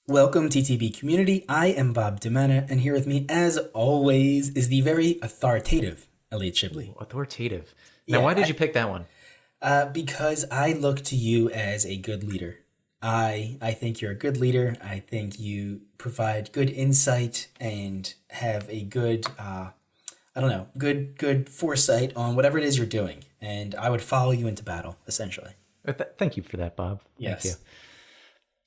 Welcome, TTB community. I am Bob Dimana, and here with me, as always, is the very authoritative Elliot Shibley. Authoritative. Now, why did you pick that one? Because I look to you as a good leader. I think you're a good leader. I think you provide good insight and have a good, good foresight on whatever it is you're doing. And I would follow you into battle, essentially. Thank you for that, Bob. Yes. Thank you.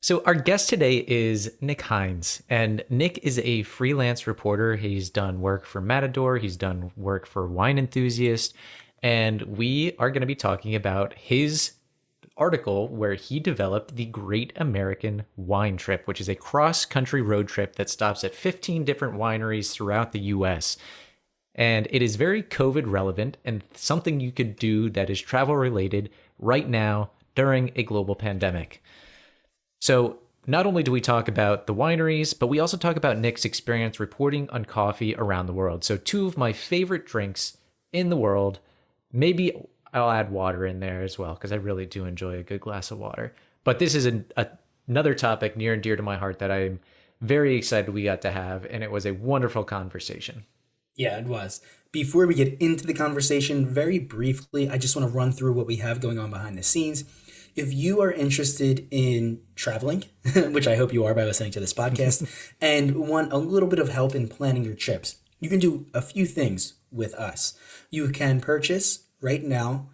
So our guest today is Nick Hines, and Nick is a freelance reporter. He's done work for Matador. He's done work for Wine Enthusiast, and we are going to be talking about his article where he developed the Great American Wine Trip, which is a cross-country road trip that stops at 15 different wineries throughout the U.S. And it is very COVID relevant and something you could do that is travel related right now during a global pandemic. So not only do we talk about the wineries, but we also talk about Nick's experience reporting on coffee around the world. So two of my favorite drinks in the world. Maybe I'll add water in there as well, because I really do enjoy a good glass of water. But this is another topic near and dear to my heart that I'm very excited we got to have, and it was a wonderful conversation. Yeah, it was. Before we get into the conversation, very briefly, I just want to run through what we have going on behind the scenes. If you are interested in traveling, which I hope you are by listening to this podcast, and want a little bit of help in planning your trips, you can do a few things with us. You can purchase right now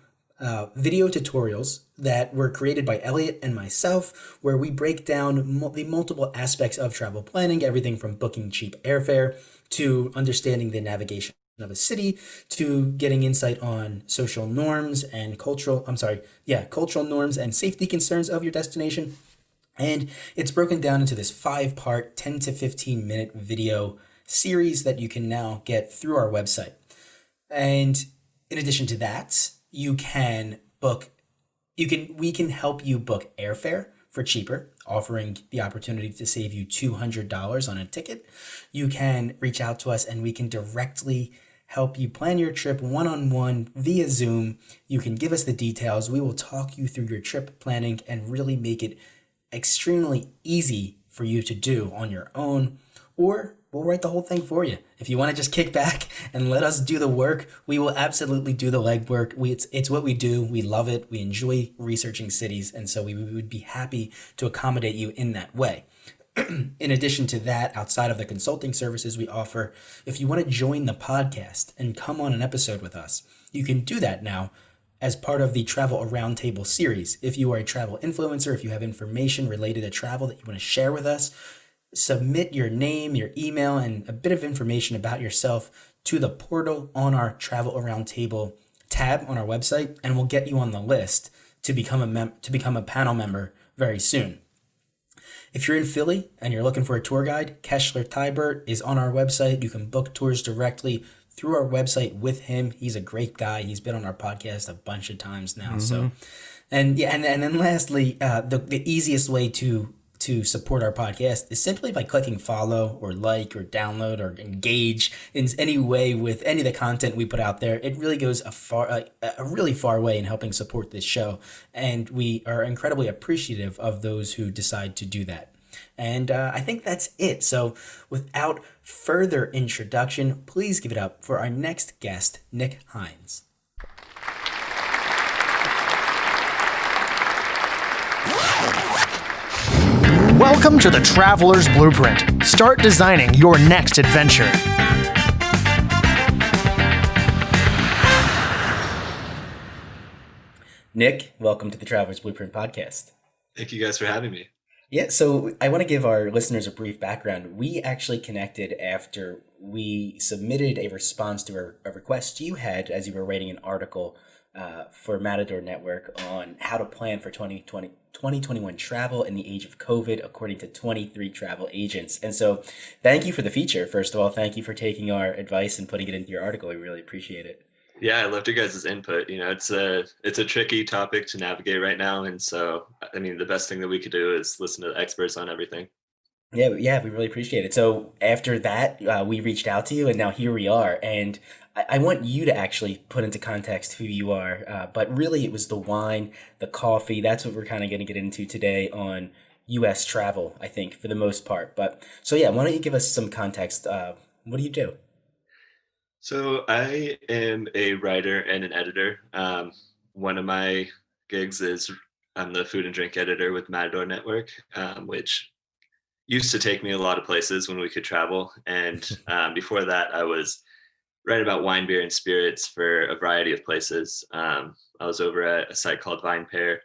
video tutorials that were created by Elliot and myself, where we break down the multiple aspects of travel planning, everything from booking cheap airfare to understanding the navigation of a city, to getting insight on social norms and cultural norms and safety concerns of your destination. And it's broken down into this 5-part, 10 to 15 minute video series that you can now get through our website. And in addition to that, we can help you book airfare for cheaper, offering the opportunity to save you $200 on a ticket. You can reach out to us and we can directly help you plan your trip one-on-one via Zoom. You can give us the details. We will talk you through your trip planning and really make it extremely easy for you to do on your own, or we'll write the whole thing for you. If you want to just kick back and let us do the work, we will absolutely do the legwork. It's what we do. We love it. We enjoy researching cities, and so we would be happy to accommodate you in that way. In addition to that, outside of the consulting services we offer, if you want to join the podcast and come on an episode with us, you can do that now as part of the Travel Roundtable series. If you are a travel influencer, if you have information related to travel that you want to share with us, submit your name, your email, and a bit of information about yourself to the portal on our Travel Roundtable tab on our website, and we'll get you on the list to become a panel member very soon. If you're in Philly and you're looking for a tour guide, Keshler Tybert is on our website. You can book tours directly through our website with him. He's a great guy. He's been on our podcast a bunch of times now. Mm-hmm. So, and then lastly, the easiest way to support our podcast is simply by clicking follow or like or download or engage in any way with any of the content we put out there. It really goes a really far way in helping support this show, and we are incredibly appreciative of those who decide to do that. And I think that's it. So without further introduction, please give it up for our next guest, Nick Hines. Welcome to the Traveler's Blueprint. Start designing your next adventure. Nick, welcome to the Traveler's Blueprint podcast. Thank you guys for having me. Yeah, so I want to give our listeners a brief background. We actually connected after we submitted a response to a request you had as you were writing an article for Matador Network on how to plan for 2021 travel in the age of COVID, according to 23 travel agents. And so thank you for the feature. First of all, thank you for taking our advice and putting it into your article. We really appreciate it. Yeah, I loved your guys' input. You know, it's a tricky topic to navigate right now. And so, I mean, the best thing that we could do is listen to the experts on everything. Yeah, we really appreciate it. So after that, we reached out to you, and now here we are. And I want you to actually put into context who you are. But really, it was the wine, the coffee. That's what we're kind of going to get into today on U.S. travel, I think, for the most part. But so yeah, why don't you give us some context? What do you do? So I am a writer and an editor. One of my gigs is I'm the food and drink editor with Matador Network, which used to take me a lot of places when we could travel. And before that, I was writing about wine, beer, and spirits for a variety of places. I was over at a site called Vine Pair,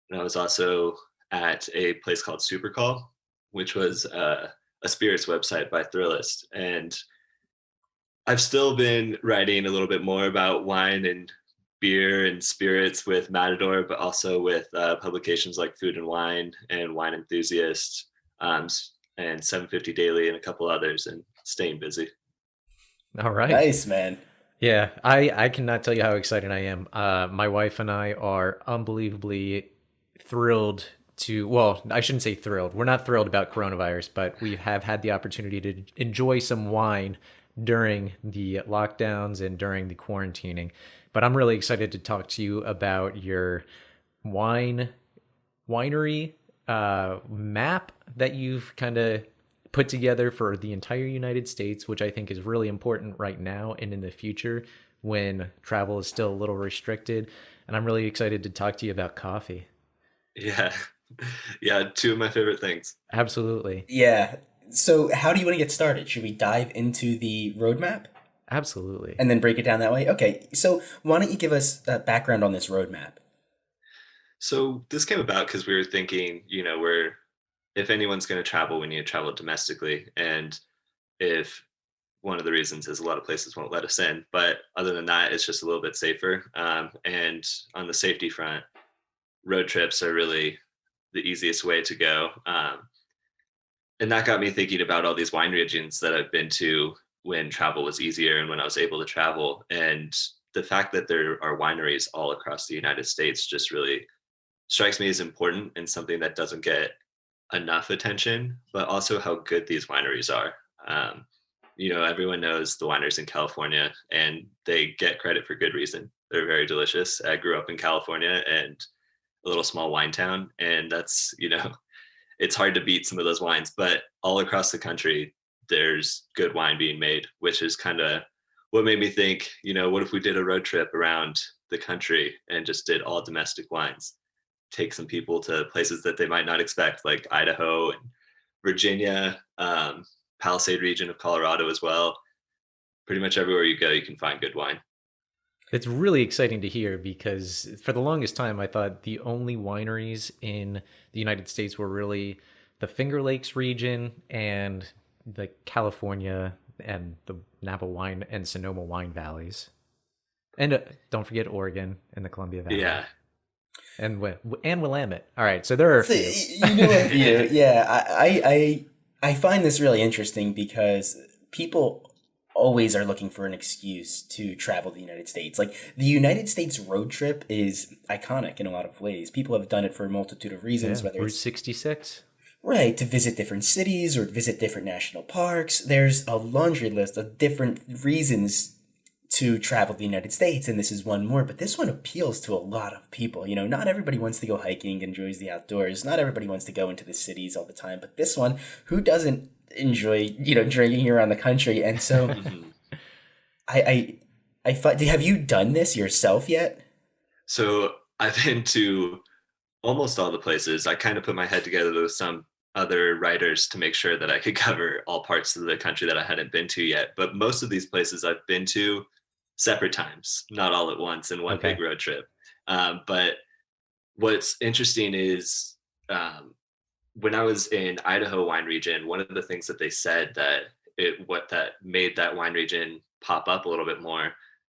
and I was also at a place called Supercall, which was a spirits website by Thrillist. And I've still been writing a little bit more about wine and beer and spirits with Matador, but also with publications like Food and Wine and Wine Enthusiast, um, and 750 Daily and a couple others, and staying busy. All right. Nice, man. Yeah, I cannot tell you how excited I am. My wife and I are unbelievably thrilled to, well, I shouldn't say thrilled. We're not thrilled about coronavirus, but we have had the opportunity to enjoy some wine during the lockdowns and during the quarantining. But I'm really excited to talk to you about your winery map that you've kind of put together for the entire United States, which I think is really important right now and in the future when travel is still a little restricted. And I'm really excited to talk to you about coffee. Yeah. Yeah. Two of my favorite things. Absolutely. Yeah. So how do you want to get started? Should we dive into the roadmap Absolutely. and then break it down that way? Okay. So why don't you give us a background on this roadmap? So this came about because we were thinking, if anyone's going to travel, we need to travel domestically. And if one of the reasons is a lot of places won't let us in, but other than that, it's just a little bit safer. And on the safety front, road trips are really the easiest way to go. And that got me thinking about all these wine regions that I've been to when travel was easier and when I was able to travel. And the fact that there are wineries all across the United States just really strikes me as important and something that doesn't get enough attention, but also how good these wineries are. Everyone knows the wineries in California, and they get credit for good reason. They're very delicious. I grew up in California and a little small wine town, and that's, it's hard to beat some of those wines, but all across the country, there's good wine being made, which is kind of what made me think, what if we did a road trip around the country and just did all domestic wines? Take some people to places that they might not expect, like Idaho and Virginia, Palisade region of Colorado as well. Pretty much everywhere you go, you can find good wine. It's really exciting to hear because for the longest time, I thought the only wineries in the United States were really the Finger Lakes region and the California and the Napa wine and Sonoma wine valleys. And don't forget Oregon and the Columbia Valley. Yeah. And Willamette. All right, so there are a few. You know a few. Yeah, I find this really interesting because people always are looking for an excuse to travel the United States. Like the United States road trip is iconic in a lot of ways. People have done it for a multitude of reasons, whether Route it's 66. right to visit different cities or visit different national parks. There's a laundry list of different reasons to travel the United States, and this is one more, but this one appeals to a lot of people. Not everybody wants to go hiking, enjoys the outdoors. Not everybody wants to go into the cities all the time, but this one, who doesn't enjoy, drinking around the country? And so I thought, have you done this yourself yet? So I've been to almost all the places. I kind of put my head together with some other writers to make sure that I could cover all parts of the country that I hadn't been to yet. But most of these places I've been to separate times, not all at once in one big road trip. But what's interesting is when I was in Idaho wine region, one of the things that they said that made that wine region pop up a little bit more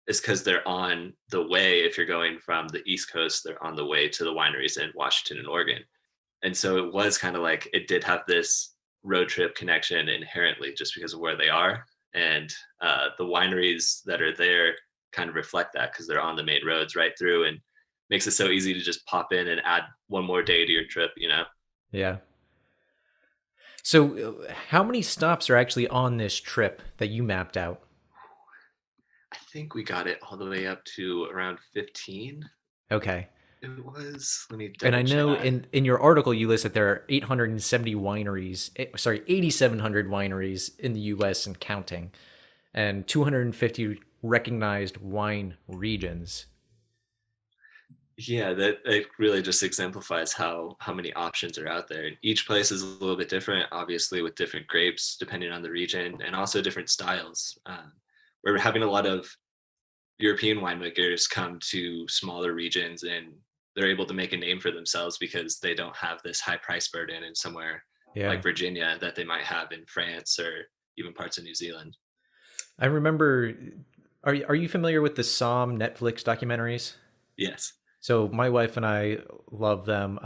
is because they're on the way. If you're going from the East Coast, they're on the way to the wineries in Washington and Oregon. And so it was kind of like it did have this road trip connection inherently just because of where they are. And the wineries that are there kind of reflect that because they're on the main roads right through, and makes it so easy to just pop in and add one more day to your trip, Yeah. So how many stops are actually on this trip that you mapped out? I think we got it all the way up to around 15. Okay. It was. Let me And I double know check. in your article you list that there are 870 wineries, sorry, 8,700 wineries in the U.S. and counting, and 250 recognized wine regions. Yeah, that it really just exemplifies how many options are out there. Each place is a little bit different, obviously, with different grapes depending on the region, and also different styles. We're having a lot of European winemakers come to smaller regions, and they're able to make a name for themselves because they don't have this high price burden in somewhere Yeah. like Virginia that they might have in France or even parts of New Zealand. I remember. Are you familiar with the Somm Netflix documentaries? Yes. So my wife and I love them.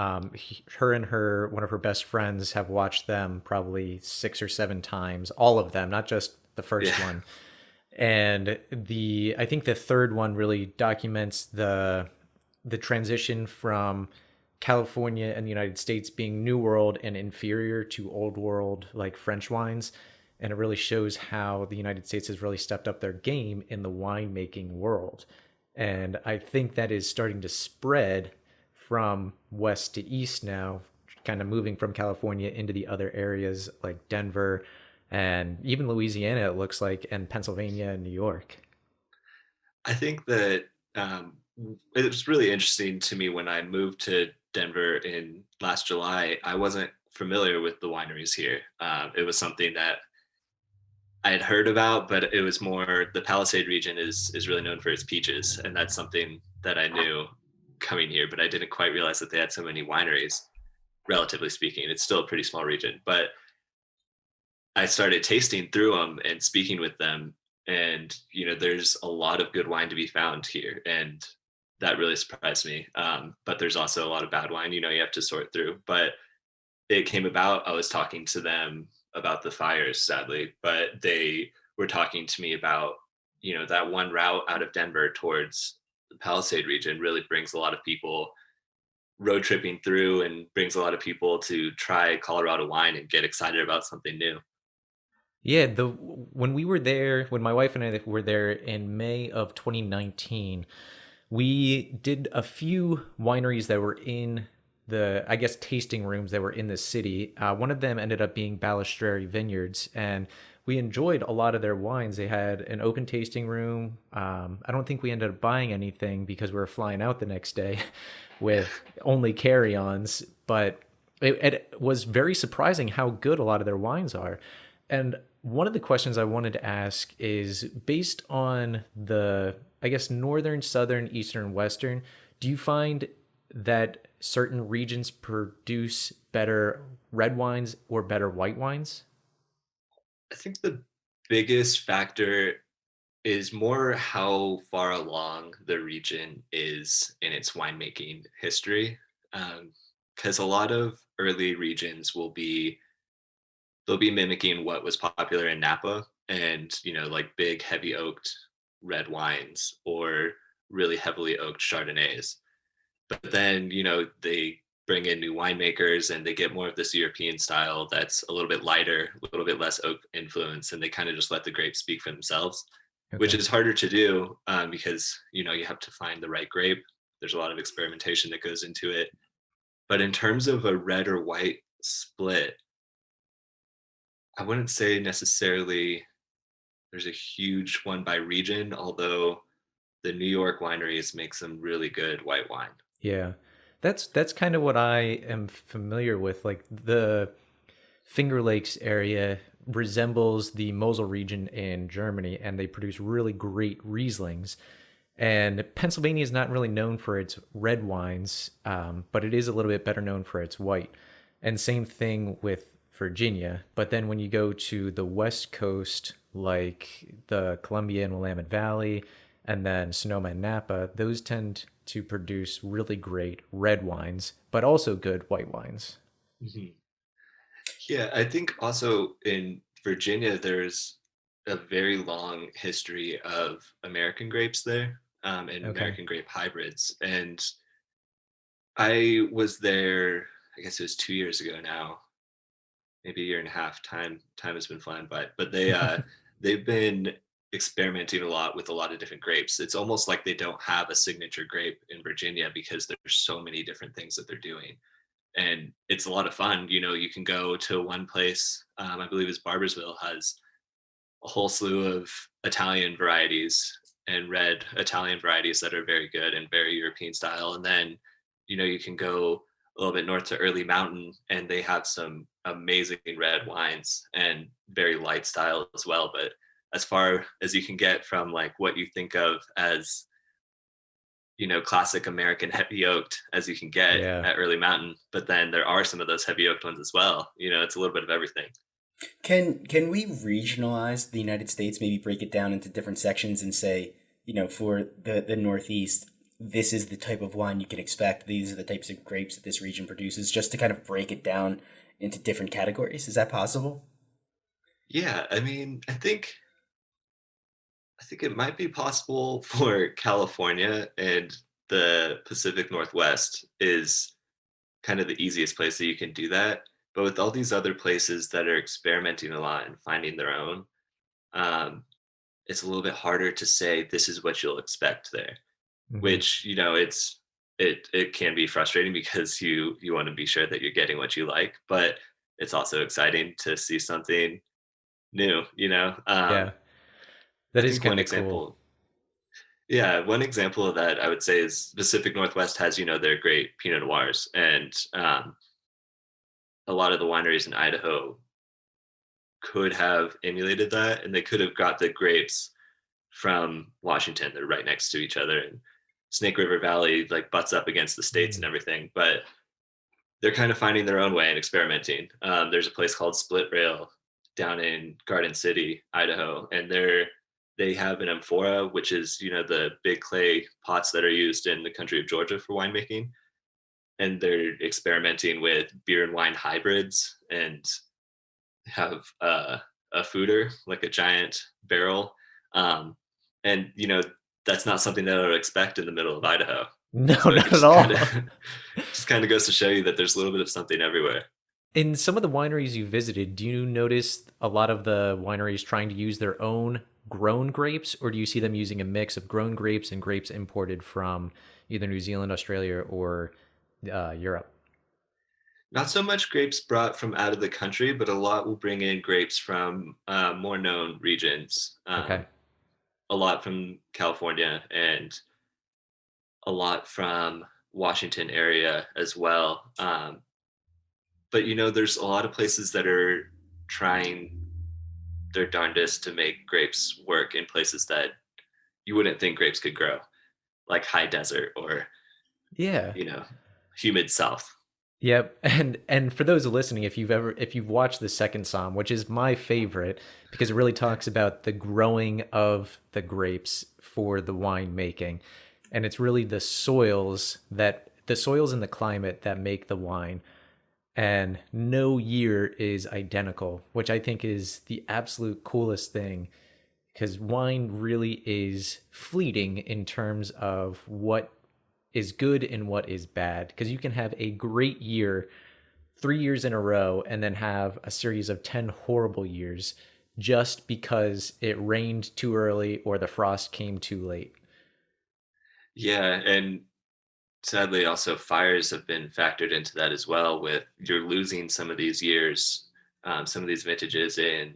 Her and one of her best friends have watched them probably 6 or 7 times, all of them, not just the Yeah. first one. And I think the third one really documents the transition from California and the United States being New World and inferior to Old World like French wines. And it really shows how the United States has really stepped up their game in the winemaking world. And I think that is starting to spread from west to east now, kind of moving from California into the other areas like Denver and even Louisiana, it looks like, and Pennsylvania and New York. I think that it was really interesting to me when I moved to Denver in last July. I wasn't familiar with the wineries here. It was something that I had heard about, but it was more the Palisade region is really known for its peaches, and that's something that I knew coming here, but I didn't quite realize that they had so many wineries. Relatively speaking, it's still a pretty small region, but I started tasting through them and speaking with them, and there's a lot of good wine to be found here, and that really surprised me. But there's also a lot of bad wine. You have to sort through. But it came about. I was talking to them about the fires, sadly, but they were talking to me about that one route out of Denver towards the Palisade region really brings a lot of people road tripping through and brings a lot of people to try Colorado wine and get excited about something new. Yeah, the when we were there, when my wife and I were there in May of 2019, we did a few wineries that were in I guess, tasting rooms that were in the city. One of them ended up being Balistreri Vineyards, and we enjoyed a lot of their wines. They had an open tasting room. I don't think we ended up buying anything because we were flying out the next day with only carry-ons, but it was very surprising how good a lot of their wines are. And one of the questions I wanted to ask is based on I guess, northern, southern, eastern, western, do you find that certain regions produce better red wines or better white wines? I think the biggest factor is more how far along the region is in its winemaking history. Because a lot of early regions they'll be mimicking what was popular in Napa, and like big heavy oaked red wines or really heavily oaked Chardonnays. But then they bring in new winemakers and they get more of this European style that's a little bit lighter, a little bit less oak influence, and they kind of just let the grapes speak for themselves, which Okay. is harder to do because you have to find the right grape. There's a lot of experimentation that goes into it. But in terms of a red or white split, I wouldn't say necessarily there's a huge one by region, although the New York wineries make some really good white wine. Yeah. That's kind of what I am familiar with. Like the Finger Lakes area resembles the Mosel region in Germany, and they produce really great Rieslings. And Pennsylvania is not really known for its red wines, but it is a little bit better known for its white. And same thing with Virginia. But then when you go to the West Coast, like the Columbia and Willamette Valley, and then Sonoma and Napa, those tend to produce really great red wines, but also good white wines. Mhm. Yeah, I think also in Virginia, there's a very long history of American grapes there, and Okay. American grape hybrids. And I was there, I guess it was 2 years ago now, maybe a year and a half. Time has been flying by, but they've been experimenting a lot with a lot of different grapes. It's almost like they don't have a signature grape in Virginia because there's so many different things that they're doing. And it's a lot of fun. You know, you can go to one place, I believe it's Barbersville, has a whole slew of Italian varieties and red Italian varieties that are very good and very European style. And then, you know, you can go a little bit north to Early Mountain and they have some amazing red wines and very light style as well. But as far as you can get from like what you think of as, you know, classic American heavy oaked as you can get Yeah. at Early Mountain, but then there are some of those heavy oaked ones as well. You know, it's a little bit of everything. Can we regionalize the United States? Maybe break it down into different sections and say, for the Northeast, this is the type of wine you can expect. These are the types of grapes that this region produces. Just to kind of break it down into different categories. Is that possible? Yeah, I mean, I think it might be possible for California, and the Pacific Northwest is kind of the easiest place that you can do that. But with all these other places that are experimenting a lot and finding their own, um, it's a little bit harder to say this is what you'll expect there. Hmm. Which, you know, it can be frustrating because you want to be sure that you're getting what you like, but it's also exciting to see something new. You know, Yeah. I That is think one kind of cool. example Yeah, one example of that I would say is Pacific Northwest has, you know, their great Pinot Noirs, and a lot of the wineries in Idaho could have emulated that, and they could have got the grapes from Washington. They're right next to each other, and Snake River Valley like butts up against the states and Mm. everything, but they're kind of finding their own way and experimenting. There's a place called Split Rail down in Garden City, Idaho, and they have an amphora, which is, you know, the big clay pots that are used in the country of Georgia for winemaking, and they're experimenting with beer and wine hybrids and have a fooder, like a giant barrel, um, and you know that's not something that I would expect in the middle of Idaho. No, So it not at just kind of all. just kind of goes to show you that there's a little bit of something everywhere. In some of the wineries you visited, do you notice a lot of the wineries trying to use their own grown grapes, or do you see them using a mix of grown grapes and grapes imported from either New Zealand, Australia, or Europe? Not so much grapes brought from out of the country, but a lot will bring in grapes from more known regions. Okay. A lot from California and a lot from Washington area as well. But you know, there's a lot of places that are trying their darndest to make grapes work in places that you wouldn't think grapes could grow, like high desert or, Yeah. you know, humid south. Yep. And for those listening, if you've watched the second psalm, which is my favorite because it really talks about the growing of the grapes for the wine making. And it's really the soils and the climate that make the wine. And no year is identical, which I think is the absolute coolest thing because wine really is fleeting in terms of what is good and what is bad. Because you can have a great year 3 years in a row and then have a series of 10 horrible years just because it rained too early or the frost came too late. Yeah, and sadly also fires have been factored into that as well, with you're losing some of these years, some of these vintages in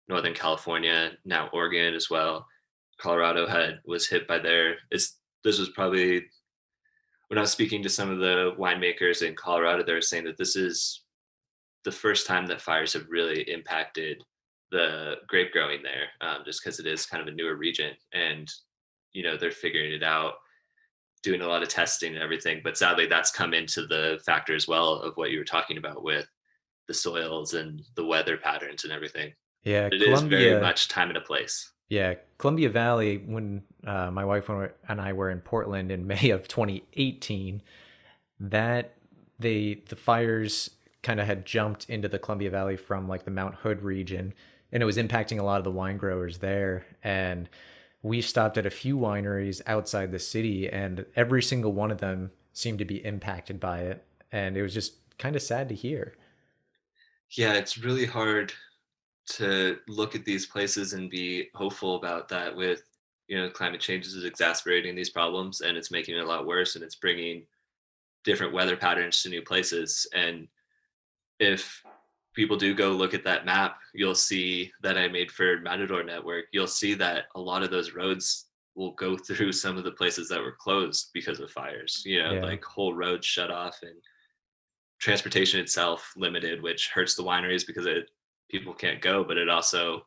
Northern California, now Oregon as well. Colorado had was hit by this was probably when I was speaking to some of the winemakers in Colorado, they were saying that this is the first time that fires have really impacted the grape growing there, just because it is kind of a newer region, and you know they're figuring it out, doing a lot of testing and everything. But sadly, that's come into the factor as well of what you were talking about with the soils and the weather patterns and everything. Yeah, It is very Columbia. much time and a place. Yeah, Columbia Valley. When my wife and I were in Portland in May of 2018, that the fires kind of had jumped into the Columbia Valley from like the Mount Hood region, and it was impacting a lot of the wine growers there. And we stopped at a few wineries outside the city, and every single one of them seemed to be impacted by it. And it was just kind of sad to hear. Yeah, it's really hard to look at these places and be hopeful about that with, climate change is exacerbating these problems and it's making it a lot worse and it's bringing different weather patterns to new places. And if people do go look at that map, you'll see that I made for Matador Network, you'll see that a lot of those roads will go through some of the places that were closed because of fires, Yeah. like whole roads shut off and transportation itself limited, which hurts the wineries because people can't go, but it also,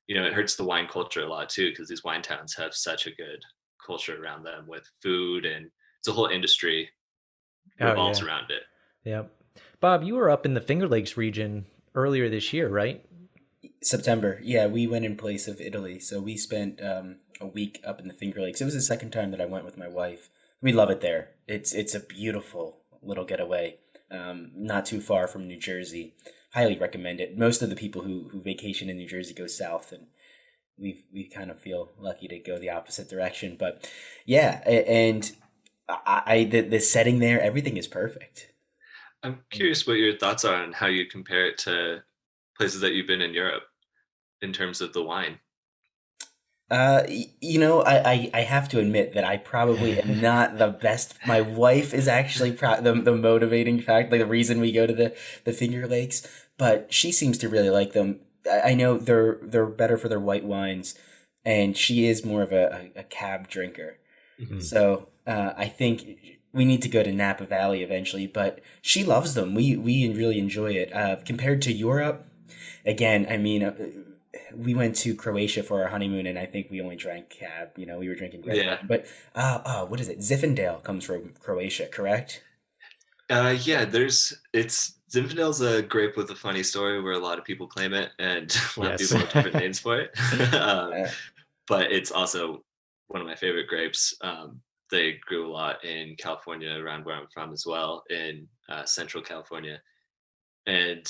it hurts the wine culture a lot too, because these wine towns have such a good culture around them with food, and it's a whole industry Oh revolves yeah. around it. Yep. Bob, you were up in the Finger Lakes region earlier this year, right? September. Yeah, we went in place of Italy. So we spent a week up in the Finger Lakes. It was the second time that I went with my wife. We love it there. It's a beautiful little getaway. Not too far from New Jersey. Highly recommend it. Most of the people who vacation in New Jersey go south, and we kind of feel lucky to go the opposite direction. But yeah, and the setting there, everything is perfect. I'm curious what your thoughts are on how you compare it to places that you've been in Europe in terms of the wine. I have to admit that I probably am not the best. My wife is actually the motivating fact, like the reason we go to the Finger Lakes, but she seems to really like them. I know they're better for their white wines, and she is more of a cab drinker. Mhm. So I think we need to go to Napa Valley eventually, but she loves them. We really enjoy it. Compared to Europe, again, I mean, we went to Croatia for our honeymoon, and I think we only drank cab. We were drinking red Yeah. wine. But what is it? Zinfandel comes from Croatia, correct? Yeah, it's Zinfandel's a grape with a funny story where a lot of people claim it and a lot of Yes. people have different names for it. Uh, But it's also one of my favorite grapes. They grew a lot in California, around where I'm from as well, in Central California, and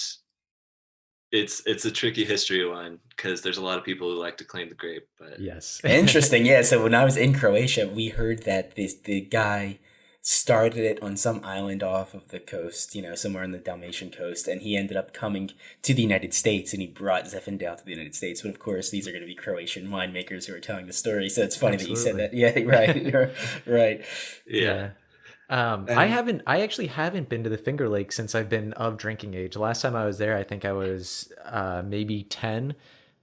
it's a tricky history one because there's a lot of people who like to claim the grape, but Yes. Interesting. Yeah. So when I was in Croatia, we heard that the guy started it on some island off of the coast, somewhere on the Dalmatian coast, and he ended up coming to the United States, and he brought Zinfandel to the United States. But of course, these are going to be Croatian winemakers who are telling the story. So it's funny that you said Absolutely. that. Yeah. Right. You're right. yeah. Yeah. And I actually haven't been to the Finger Lakes since I've been of drinking age. Last time I was there, I think I was maybe 10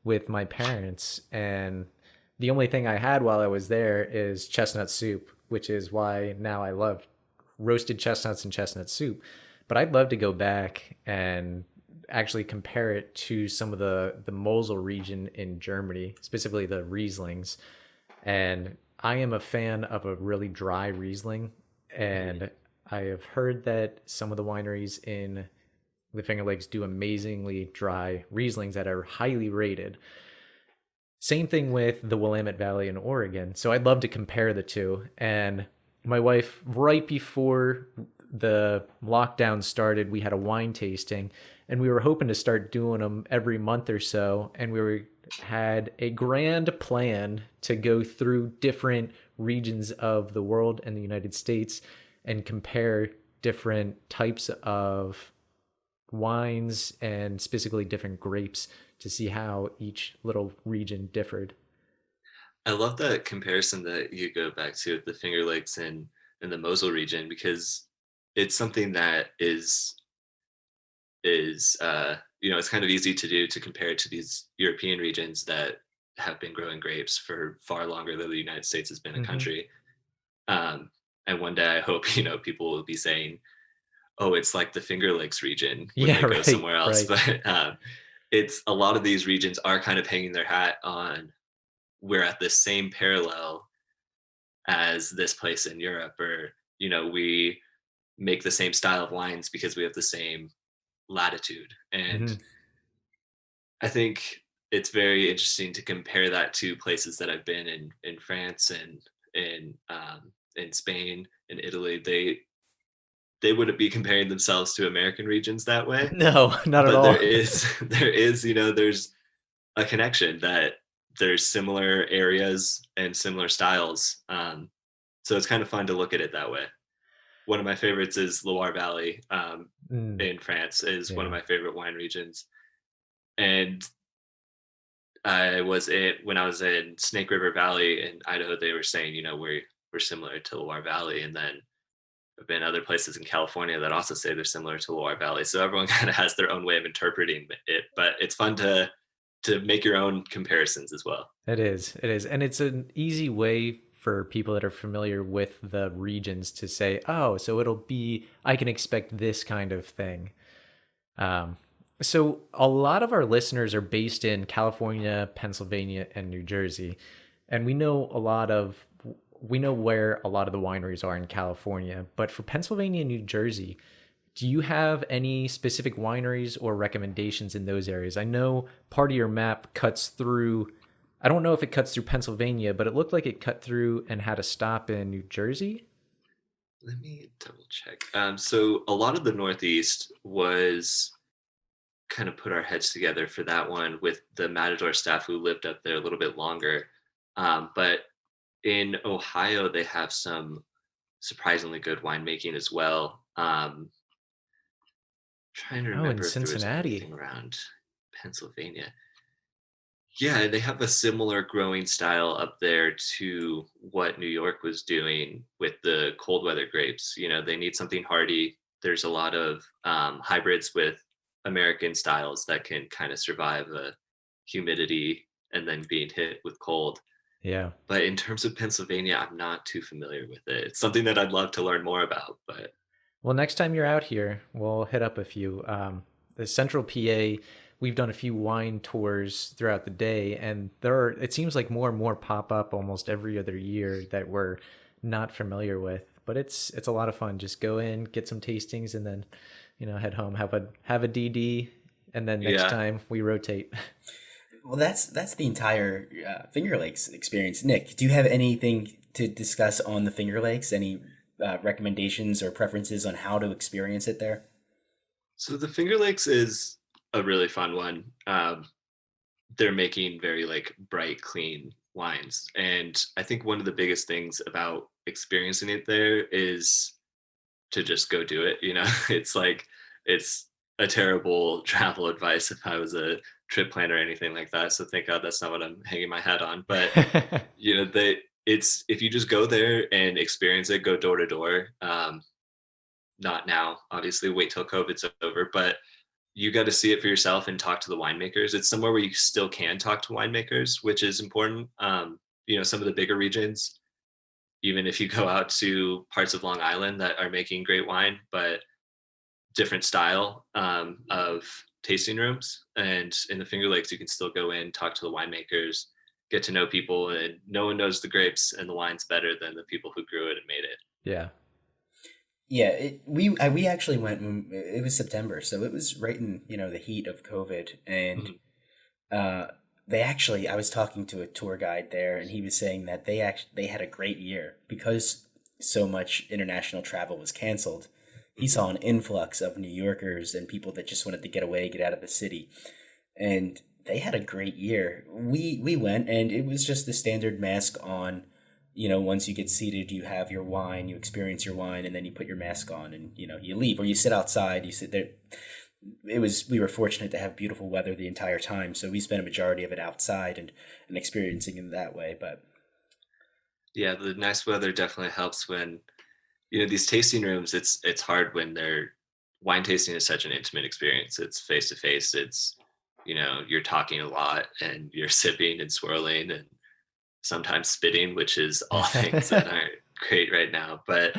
with my parents. And the only thing I had while I was there is chestnut soup, which is why now I love roasted chestnuts and chestnut soup. But I'd love to go back and actually compare it to some of the Mosel region in Germany, specifically the Rieslings. And I am a fan of a really dry Riesling, mhm. and I have heard that some of the wineries in the Finger Lakes do amazingly dry Rieslings that are highly rated. Same thing with the Willamette Valley in Oregon. So I'd love to compare the two. And my wife, right before the lockdown started, we had a wine tasting, and we were hoping to start doing them every month or so. And had a grand plan to go through different regions of the world and the United States and compare different types of wines and specifically different grapes to see how each little region differed. I love that comparison that you go back to the Finger Lakes and in the Mosel region because it's something that is it's kind of easy to do to compare it to these European regions that have been growing grapes for far longer than the United States has been a Mm-hmm. country. Um, and one day I hope people will be saying, "Oh, it's like the Finger Lakes region" when Yeah, they go right, somewhere else. right. But it's a lot of these regions are kind of hanging their hat on we're at the same parallel as this place in Europe, or we make the same style of wines because we have the same latitude. And Mm-hmm. I think it's very interesting to compare that to places that I've been in France and in Spain, in Italy. They wouldn't be comparing themselves to American regions that way, No, not at but there all. is there's a connection that there's similar areas and similar styles. So it's kind of fun to look at it that way. One of my favorites is Loire Valley Mm, in France is one of yeah. my favorite wine regions, and I was when I was in Snake River Valley in Idaho. They were saying, we're similar to Loire Valley, and then there've been other places in California that also say they're similar to Loire Valley. So everyone kind of has their own way of interpreting it, but it's fun to make your own comparisons as well. It is, and it's an easy way for people that are familiar with the regions to say, oh, so it'll be, I can expect this kind of thing. Um, so a lot of our listeners are based in California, Pennsylvania, and New Jersey, and we know where a lot of the wineries are in California. But for Pennsylvania and New Jersey, do you have any specific wineries or recommendations in those areas? I know part of your map cuts through. I don't know if it cuts through Pennsylvania, but it looked like it cut through and had a stop in New Jersey. Let me double check. So a lot of the Northeast was kind of put our heads together for that one with the Matador staff who lived up there a little bit longer. But in Ohio, they have some surprisingly good winemaking as well. Trying to Oh, in remember if there was Cincinnati. anything around Pennsylvania. Yeah, they have a similar growing style up there to what New York was doing with the cold weather grapes. They need something hardy. There's a lot of hybrids with American styles that can kind of survive a humidity and then being hit with cold. Yeah. But in terms of Pennsylvania, I'm not too familiar with it. It's something that I'd love to learn more about, but Well, next time you're out here, we'll hit up a few. The Central PA, we've done a few wine tours throughout the day, and it seems like more and more pop up almost every other year that we're not familiar with. But it's a lot of fun. Just go in, get some tastings, and then, head home, have a DD, and then next yeah. time we rotate. Well, that's the entire Finger Lakes experience. Nick, do you have anything to discuss on the Finger Lakes? Any recommendations or preferences on how to experience it there? So the Finger Lakes is a really fun one. They're making very like bright, clean wines. And I think one of the biggest things about experiencing it there is to just go do it. It's like, it's a terrible travel advice if I was a trip planner or anything like that. So thank God that's not what I'm hanging my hat on. But, it's, if you just go there and experience it, go door to door. Not now, obviously, wait till COVID's over, but you got to see it for yourself and talk to the winemakers. It's somewhere where you still can talk to winemakers, which is important. Some of the bigger regions, even if you go out to parts of Long Island that are making great wine, but different style of tasting rooms. And in the Finger Lakes, you can still go in, talk to the winemakers, get to know people, and no one knows the grapes and the wines better than the people who grew it and made it. Yeah. Yeah, we actually went when it was September, so it was right in the heat of COVID, and I was talking to a tour guide there, and he was saying that they had a great year because so much international travel was canceled. He saw an influx of New Yorkers and people that just wanted to get away, get out of the city, and they had a great year. We went, and it was just the standard mask on. Once you get seated, you have your wine, you experience your wine, and then you put your mask on and, you leave, or you sit outside, you sit there. We were fortunate to have beautiful weather the entire time. So we spent a majority of it outside and experiencing it that way. But yeah, the nice weather definitely helps when, these tasting rooms, it's hard when wine tasting is such an intimate experience. It's face to face. It's, you're talking a lot and you're sipping and swirling and sometimes spitting, which is all things that aren't great right now. But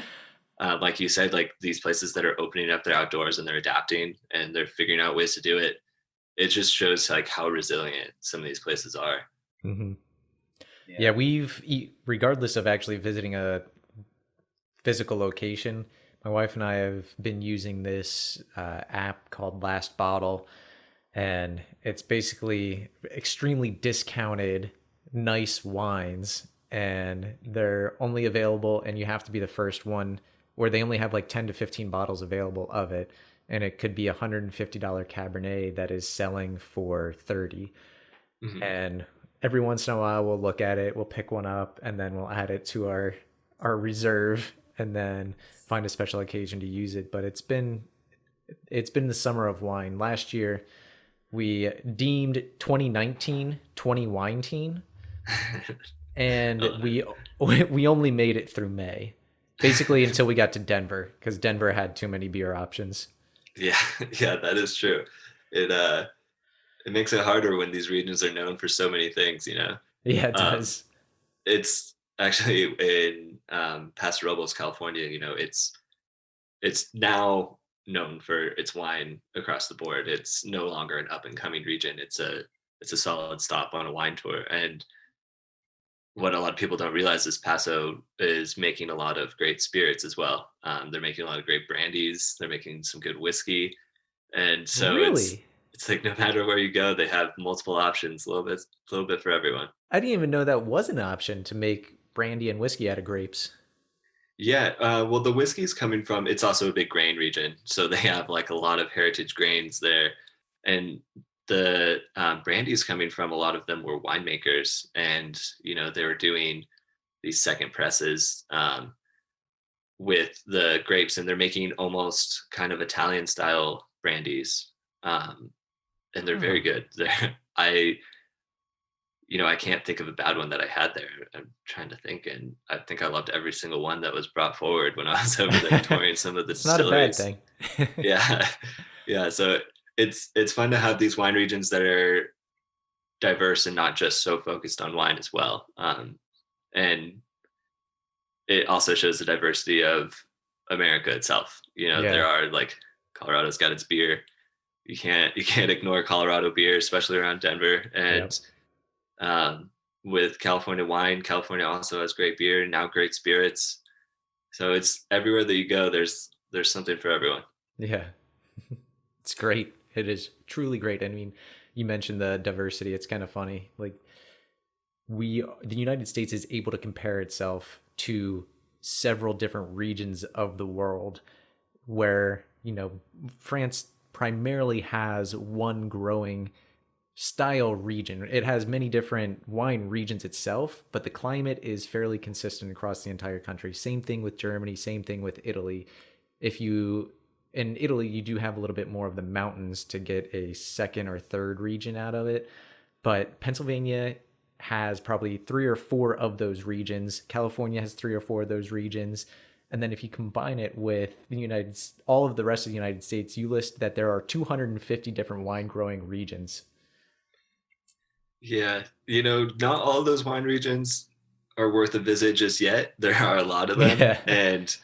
like you said, like these places that are opening up their outdoors and they're adapting and they're figuring out ways to do it, it just shows like how resilient some of these places are. Mm-hmm. Yeah, regardless of actually visiting a physical location, my wife and I have been using this app called Last Bottle, and it's basically extremely discounted nice wines, and they're only available, and you have to be the first one, or they only have like 10 to 15 bottles available of it, and it could be $150 Cabernet that is selling for 30. Mm-hmm. And every once in a while we'll look at it, we'll pick one up, and then we'll add it to our reserve, and then find a special occasion to use it. But it's been the summer of wine. Last year We deemed 2019 20 wine teen, and Oh, we only made it through May, basically until we got to Denver, because Denver had too many beer options. yeah, yeah, that is true. It it makes it harder when these regions are known for so many things, you know. Yeah, it Um, does. it's actually in Paso Robles, California. You know, it's now known for its wine across the board. It's no longer an up and coming region. It's a solid stop on a wine tour. And what a lot of people don't realize is Paso is making a lot of great spirits as well. They're making a lot of great brandies. They're making some good whiskey, and so Really? it's like no matter where you go, they have multiple options, a little bit for everyone. I didn't even know that was an option to make brandy and whiskey out of grapes. Yeah, well, the whiskey's coming from. It's also a big grain region, so they have like a lot of heritage grains there, and the brandy's coming from. A lot of them were winemakers, and you know they were doing these second presses with the grapes, and they're making almost kind of Italian style brandies, and they're very Huh. good. They're I you know, I can't think of a bad one that I had there. I'm trying to think, and I think I loved every single one that was brought forward when I was over there touring some of the It's not a bad distilleries. thing. Yeah, yeah. So it's fun to have these wine regions that are diverse and not just so focused on wine as well. And it also shows the diversity of America itself. You know, Yeah. there are like Colorado's got its beer. You can't ignore Colorado beer, especially around Denver. Yep. And um, with California wine, California also has great beer and now great spirits. So it's everywhere that you go. There's something for everyone. Yeah. It's great. It is truly great. I mean, you mentioned the diversity. It's kind of funny. Like the United States is able to compare itself to several different regions of the world where, France primarily has one growing style region. It has many different wine regions itself, but the climate is fairly consistent across the entire country. Same thing with Germany, same thing with Italy. If you In Italy, you do have a little bit more of the mountains to get a second or third region out of it, but Pennsylvania has probably three or four of those regions. California has three or four of those regions. And then if you combine it with all of the rest of the United States, you list that there are 250 different wine growing regions. Yeah, you know, not all those wine regions are worth a visit just yet. There are a lot of them, Yeah. and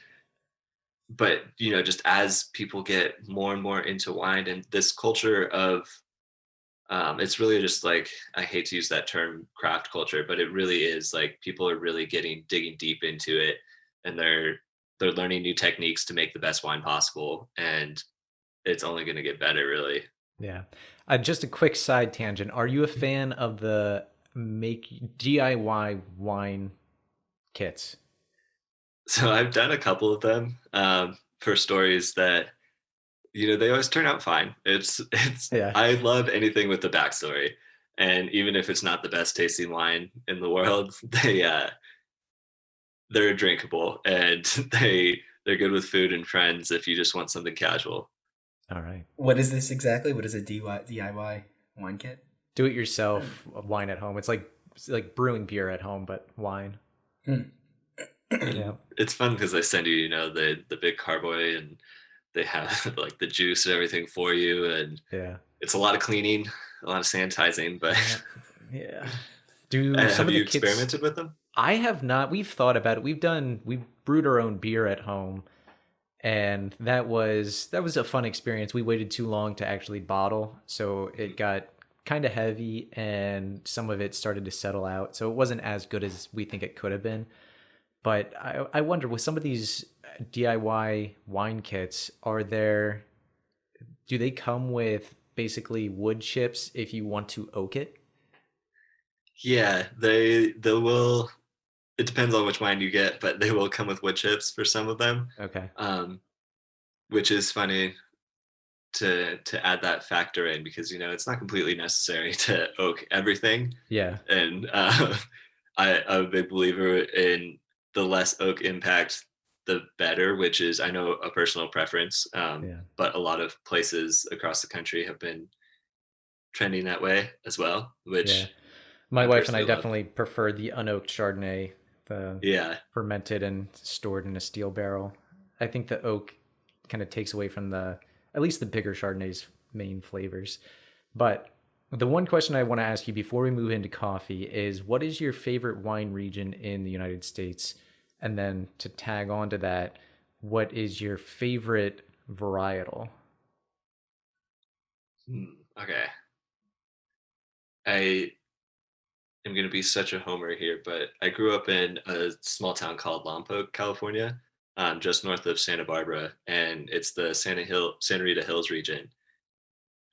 but you know, just as people get more and more into wine and this culture of it's really just like I hate to use that term craft culture, but it really is like people are really digging deep into it, and they're learning new techniques to make the best wine possible, and it's only going to get better, really. Yeah. Just a quick side tangent. Are you a fan of the make DIY wine kits? So I've done a couple of them for stories that you know they always turn out fine. It's Yeah. I love anything with the backstory, and even if it's not the best tasting wine in the world, they're drinkable and they're good with food and friends if you just want something casual. All right. What is this exactly? What is a DIY wine kit? Do it yourself wine at home. It's like brewing beer at home, but wine. Hmm. Yeah. It's fun because they send you, you know, the big carboy and they have like the juice and everything for you, and Yeah. it's a lot of cleaning, a lot of sanitizing. But Yeah. Yeah. Do some have of the you kits experimented with them? I have not. We've thought about it. We've brewed our own beer at home, and that was a fun experience. We waited too long to actually bottle, so it got kind of heavy and some of it started to settle out. So it wasn't as good as we think it could have been. But I wonder with some of these DIY wine kits, do they come with basically wood chips if you want to oak it? Yeah, they will. It depends on which wine you get, but they will come with wood chips for some of them, Okay. um, which is funny to add that factor in because you know it's not completely necessary to oak everything. Yeah. And I'm a big believer in the less oak impact, the better, which is I know a personal preference, Yeah. but a lot of places across the country have been trending that way as well, Yeah. which My I wife and I personally love. definitely prefer the unoaked Chardonnay, the Yeah, fermented and stored in a steel barrel. I think the oak kind of takes away from at least the bigger Chardonnay's main flavors. But the one question I want to ask you before we move into coffee is what is your favorite wine region in the United States? And then to tag on to that, what is your favorite varietal? okay. I am going to be such a homer here, but I grew up in a small town called Lompoc, California, just north of Santa Barbara, and it's the Santa Rita Hills region.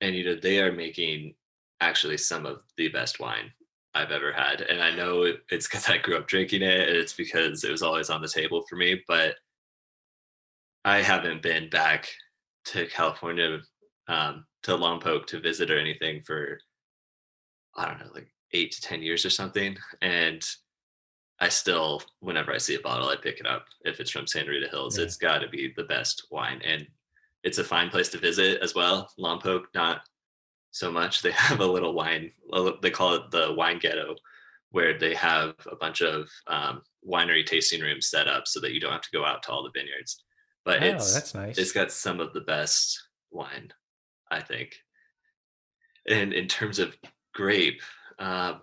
And they are making actually some of the best wine I've ever had. And I know it's because I grew up drinking it, and it's because it was always on the table for me. But I haven't been back to California, to Lompoc to visit or anything for, I don't know, like 8 to 10 years or something. And I still, whenever I see a bottle, I pick it up. If it's from Santa Rita Hills, Yeah. it's got to be the best wine. And it's a fine place to visit as well. Lompoc, not so much. They have a little wine, they call it the wine ghetto, where they have a bunch of winery tasting rooms set up so that you don't have to go out to all the vineyards. But Oh, it's that's it's nice. got some of the best wine, I think. And in terms of grape, um,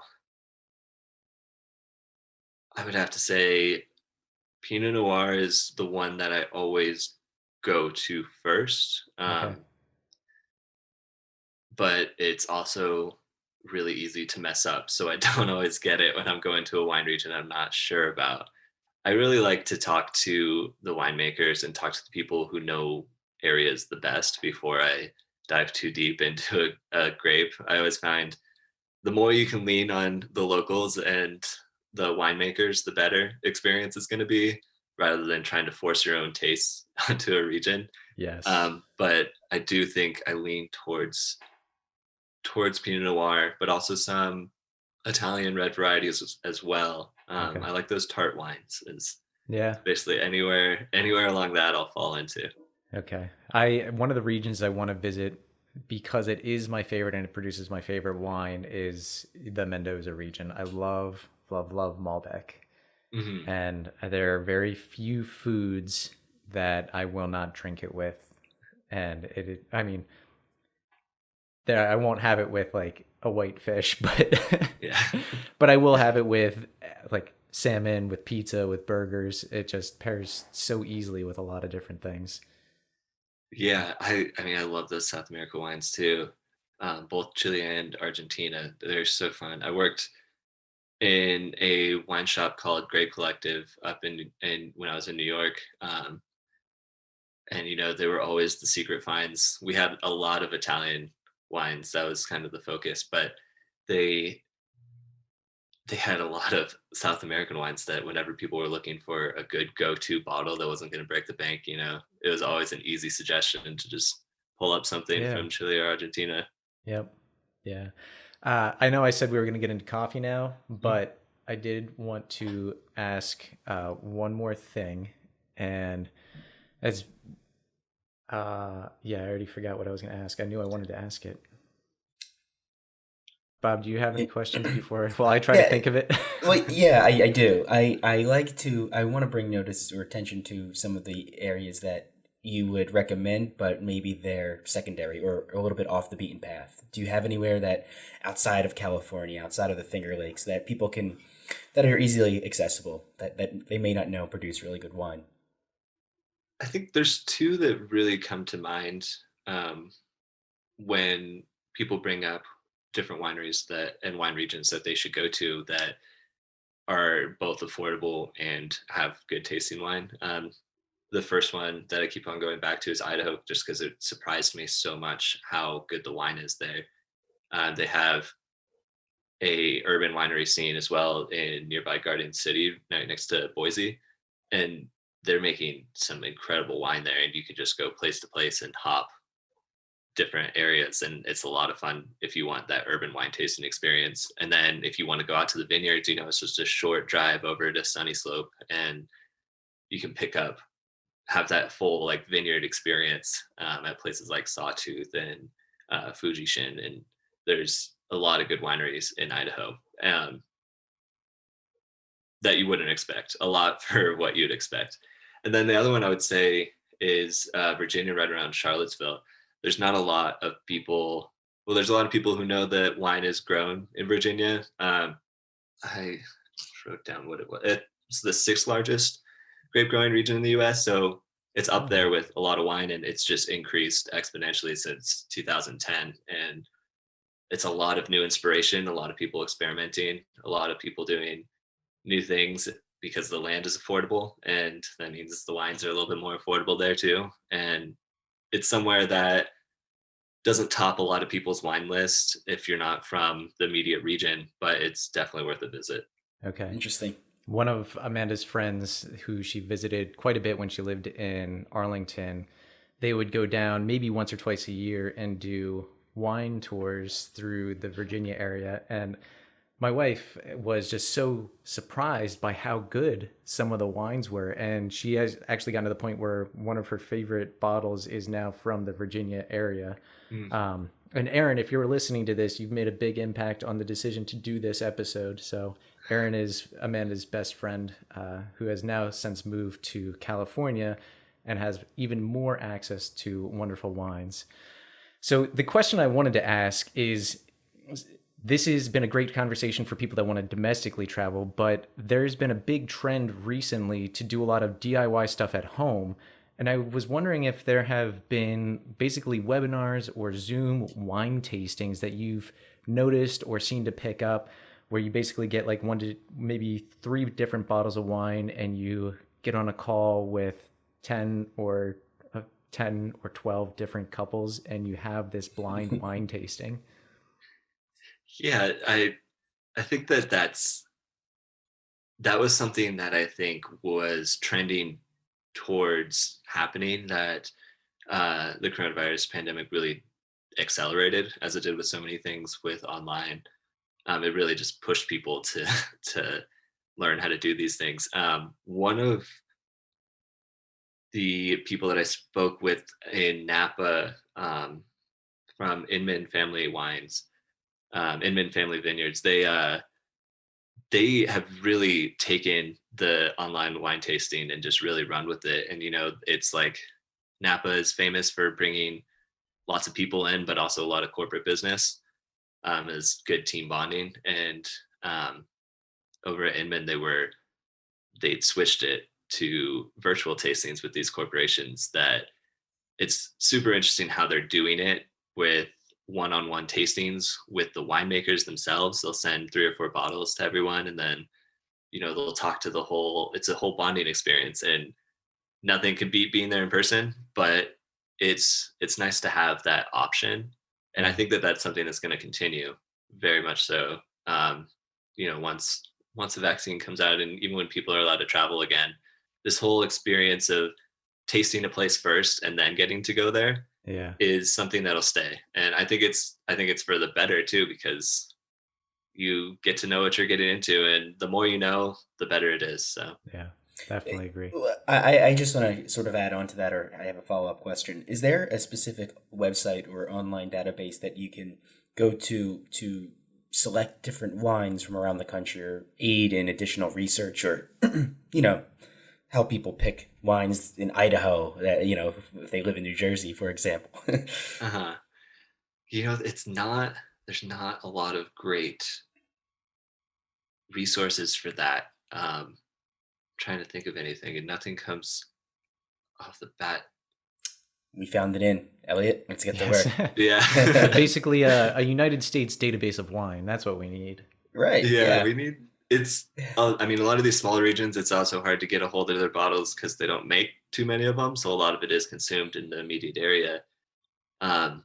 I would have to say Pinot Noir is the one that I always go to first. Okay. But it's also really easy to mess up. So I don't always get it when I'm going to a wine region I'm not sure about. I really like to talk to the winemakers and talk to the people who know areas the best before I dive too deep into a grape. I always find the more you can lean on the locals and the winemakers, the better experience is going to be rather than trying to force your own taste onto a region. Yes. But I do think I lean towards Pinot Noir, but also some Italian red varieties as well. Okay. I like those tart wines. Is Yeah. basically anywhere along that I'll fall into. Okay. I one of the regions I want to visit because it is my favorite and it produces my favorite wine is the Mendoza region. I love Malbec. Hmm. And there are very few foods that I will not drink it with. And I mean, there I won't have it with like a white fish, but Yeah, but I will have it with like salmon, with pizza, with burgers. It just pairs so easily with a lot of different things. yeah. I mean I love those South America wines too. Both Chile and Argentina. They're so fun. I worked in a wine shop called Grape Collective up in when I was in New York. And they were always the secret finds. We had a lot of Italian wines. That was kind of the focus, but they they had a lot of South American wines that whenever people were looking for a good go-to bottle that wasn't going to break the bank, it was always an easy suggestion to just pull up something Yeah. from Chile or Argentina. Yep. Yeah. I know I said we were going to get into coffee now, Mhm. but I did want to ask one more thing. And as, yeah, I already forgot what I was going to ask. I knew I wanted to ask it. Bob, do you have any questions before? Well, I try to Yeah, think of it. well, yeah, I do. I want to bring notice or attention to some of the areas that you would recommend, but maybe they're secondary or a little bit off the beaten path. Do you have anywhere that outside of California, outside of the Finger Lakes, that people can, that are easily accessible, that they may not know produce really good wine? I think there's two that really come to mind um, when people bring up different wineries that and wine regions that they should go to that are both affordable and have good tasting wine. The first one that I keep on going back to is Idaho, just because it surprised me so much how good the wine is there. They have a urban winery scene as well in nearby Garden City, right next to Boise, and they're making some incredible wine there. And you can just go place to place and hop different areas, and it's a lot of fun if you want that urban wine tasting experience. And then if you want to go out to the vineyards, it's just a short drive over to Sunny Slope, and you can have that full like vineyard experience at places like Sawtooth and Fujishin. And there's a lot of good wineries in Idaho, that you wouldn't expect. A lot for what you'd expect. And then the other one I would say is Virginia, right around Charlottesville. There's not a lot of people. Well, there's a lot of people who know that wine is grown in Virginia. I wrote down what it was. It's the sixth largest grape growing region in the U.S. So it's up Oh, there with a lot of wine, and it's just increased exponentially since 2010. And it's a lot of new inspiration, a lot of people experimenting, a lot of people doing new things because the land is affordable, and that means the wines are a little bit more affordable there too. And it's somewhere that doesn't top a lot of people's wine list if you're not from the immediate region, but it's definitely worth a visit. okay. Interesting. One of Amanda's friends, who she visited quite a bit when she lived in Arlington, they would go down maybe once or twice a year and do wine tours through the Virginia area. And my wife was just so surprised by how good some of the wines were. And she has actually gotten to the point where one of her favorite bottles is now from the Virginia area. Mm. And Aaron, if you're listening to this, you've made a big impact on the decision to do this episode. So Aaron is Amanda's best friend, who has now since moved to California and has even more access to wonderful wines. So the question I wanted to ask is, this has been a great conversation for people that want to domestically travel, but there's been a big trend recently to do a lot of DIY stuff at home. And I was wondering if there have been basically webinars or Zoom wine tastings that you've noticed or seen to pick up, where you basically get like one to maybe three different bottles of wine and you get on a call with 10 or 10 or 12 different couples and you have this blind wine tasting. Yeah, I think that was something that I think was trending towards happening, that the coronavirus pandemic really accelerated, as it did with so many things with online. It really just pushed people to to learn how to do these things. One of the people that I spoke with in Napa, from Inman Family Wines, Inman Family Vineyards, they have really taken the online wine tasting and just really run with it. And it's like Napa is famous for bringing lots of people in, but also a lot of corporate business, as good team bonding. And over at Inman, they'd switched it to virtual tastings with these corporations. That it's super interesting how they're doing it with one-on-one tastings with the winemakers themselves. They'll send 3 or 4 bottles to everyone, and then they'll talk to it's a whole bonding experience. And nothing can beat being there in person, but it's nice to have that option. And I think that that's something that's going to continue very much so. Once the vaccine comes out, and even when people are allowed to travel again, this whole experience of tasting a place first and then getting to go there Yeah. is something that'll stay. And I think it's for the better too, because you get to know what you're getting into, and the more you know, the better it is. So Yeah. Definitely agree. I just want to sort of add on to that, or I have a follow-up question. Is there a specific website or online database that you can go to select different wines from around the country, or aid in additional research, or help people pick wines in Idaho that, if they live in New Jersey, for example? uh-huh. There's not a lot of great resources for that. Trying to think of anything, and nothing comes off the bat. We found it in Elliot. Let's get to Yes. work. Yeah. Basically, a United States database of wine. That's what we need. Right. Yeah, Yeah. we need it's I mean, a lot of these smaller regions, it's also hard to get a hold of their bottles because they don't make too many of them, so a lot of it is consumed in the immediate area. um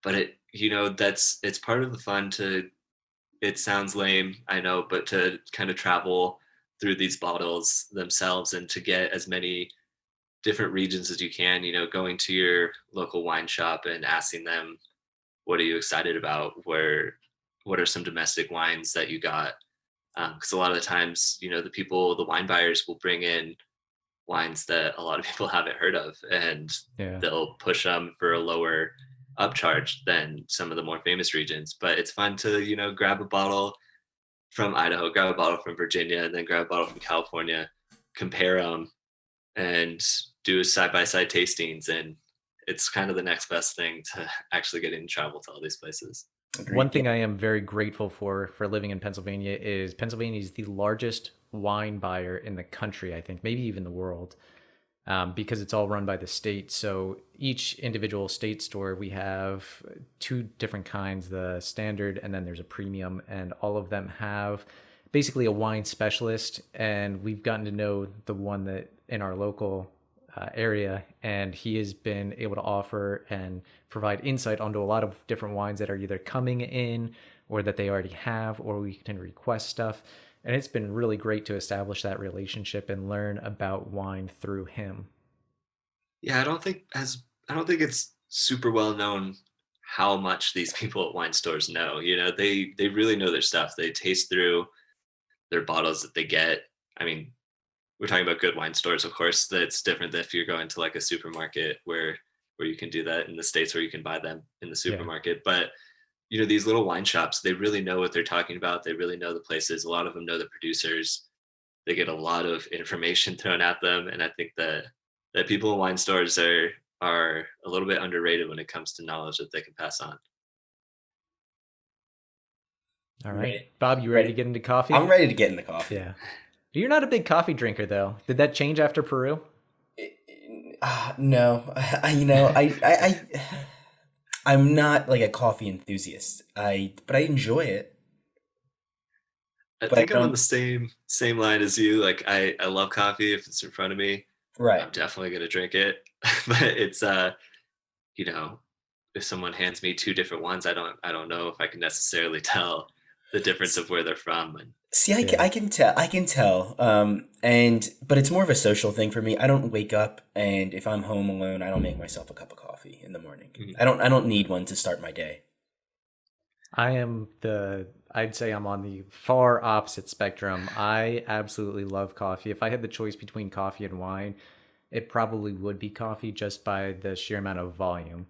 but it's part of the fun to it sounds lame, I know, but to kind of travel through these bottles themselves and to get as many different regions as you can, going to your local wine shop and asking them, what are you excited about? What are some domestic wines that you got? Because a lot of the times, the wine buyers will bring in wines that a lot of people haven't heard of, and Yeah. they'll push them for a lower upcharged than some of the more famous regions. But it's fun to, grab a bottle from Idaho, grab a bottle from Virginia, and then grab a bottle from California, compare them, and do side-by-side tastings. And it's kind of the next best thing to actually getting to travel to all these places. Agreed. One thing I am very grateful for living in Pennsylvania is Pennsylvania is the largest wine buyer in the country, I think, maybe even the world, because it's all run by the state. So each individual state store, we have two different kinds, the standard and then there's a premium, and all of them have basically a wine specialist. And we've gotten to know the one that in our local area, and he has been able to offer and provide insight onto a lot of different wines that are either coming in or that they already have, or we can request stuff. And it's been really great to establish that relationship and learn about wine through him. Yeah, I don't think it's super well known how much these people at wine stores know. They really know their stuff. They taste through their bottles that they get. I mean, we're talking about good wine stores, of course. That's different than if you're going to like a supermarket where you can do that in the States, where you can buy them in the Yeah. supermarket. But these little wine shops, they really know what they're talking about. They really know the places. A lot of them know the producers. They get a lot of information thrown at them, and I think that people in wine stores are a little bit underrated when it comes to knowledge that they can pass on. All right. Ready. Bob, you ready to get into coffee? I'm ready to get in the coffee. Yeah. You're not a big coffee drinker, though. Did that change after Peru? No, I'm not like a coffee enthusiast. But I enjoy it. I But think I I'm on don't. the same line as you. Like I love coffee. If it's in front of me, Right. I'm definitely gonna drink it. But it's you know, if someone hands me two different ones, I don't know if I can necessarily tell the difference of where they're from. And See, Yeah. I can tell. I can tell. But it's more of a social thing for me. I don't wake up, and if I'm home alone, I don't make myself a cup of coffee in the morning. Mhm. I don't need one to start my day. I'd say I'm on the far opposite spectrum. I absolutely love coffee. If I had the choice between coffee and wine, it probably would be coffee just by the sheer amount of volume.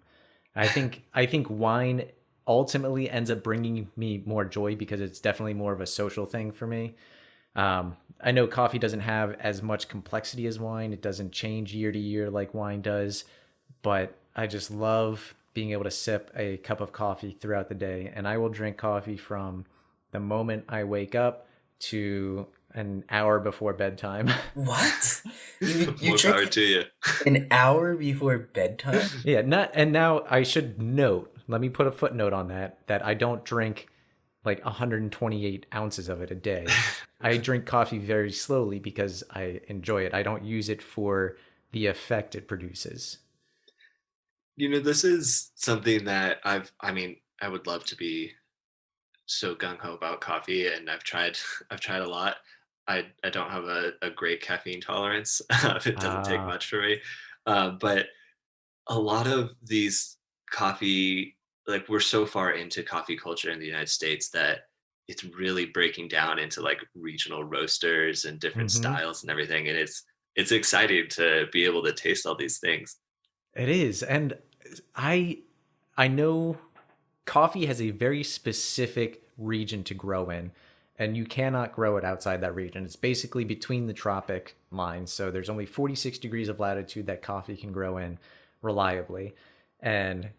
I think wine ultimately ends up bringing me more joy because it's definitely more of a social thing for me. I know coffee doesn't have as much complexity as wine. It doesn't change year to year like wine does, but I just love being able to sip a cup of coffee throughout the day. And I will drink coffee from the moment I wake up to an hour before bedtime. What? You more power drink to you. an hour before bedtime? Yeah, not and now I should note, let me put a footnote on that I don't drink like 128 ounces of it a day. I drink coffee very slowly because I enjoy it. I don't use it for the effect it produces. This is something that I would love to be so gung ho about coffee, and I've tried I've tried a lot. I don't have a great caffeine tolerance. It doesn't take Ah, much for me. But a lot of these coffee, like we're so far into coffee culture in the United States that it's really breaking down into like regional roasters and different mm-hmm. styles and everything. And it's exciting to be able to taste all these things. It is. And I I know coffee has a very specific region to grow in, and you cannot grow it outside that region. It's basically between the tropic lines. So there's only 46 degrees of latitude that coffee can grow in reliably. And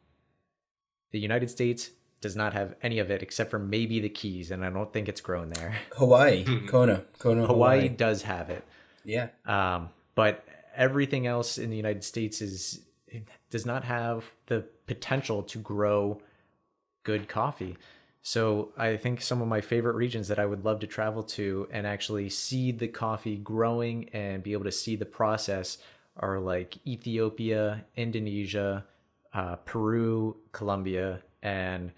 the United States does not have any of it except for maybe the Keys, and I don't think it's grown there. Hawaii, Kona, Hawaii Hawaii. does have it. Yeah. But everything else in the United States does not have the potential to grow good coffee. So I think some of my favorite regions that I would love to travel to and actually see the coffee growing and be able to see the process are like Ethiopia, Indonesia, Peru, Colombia, and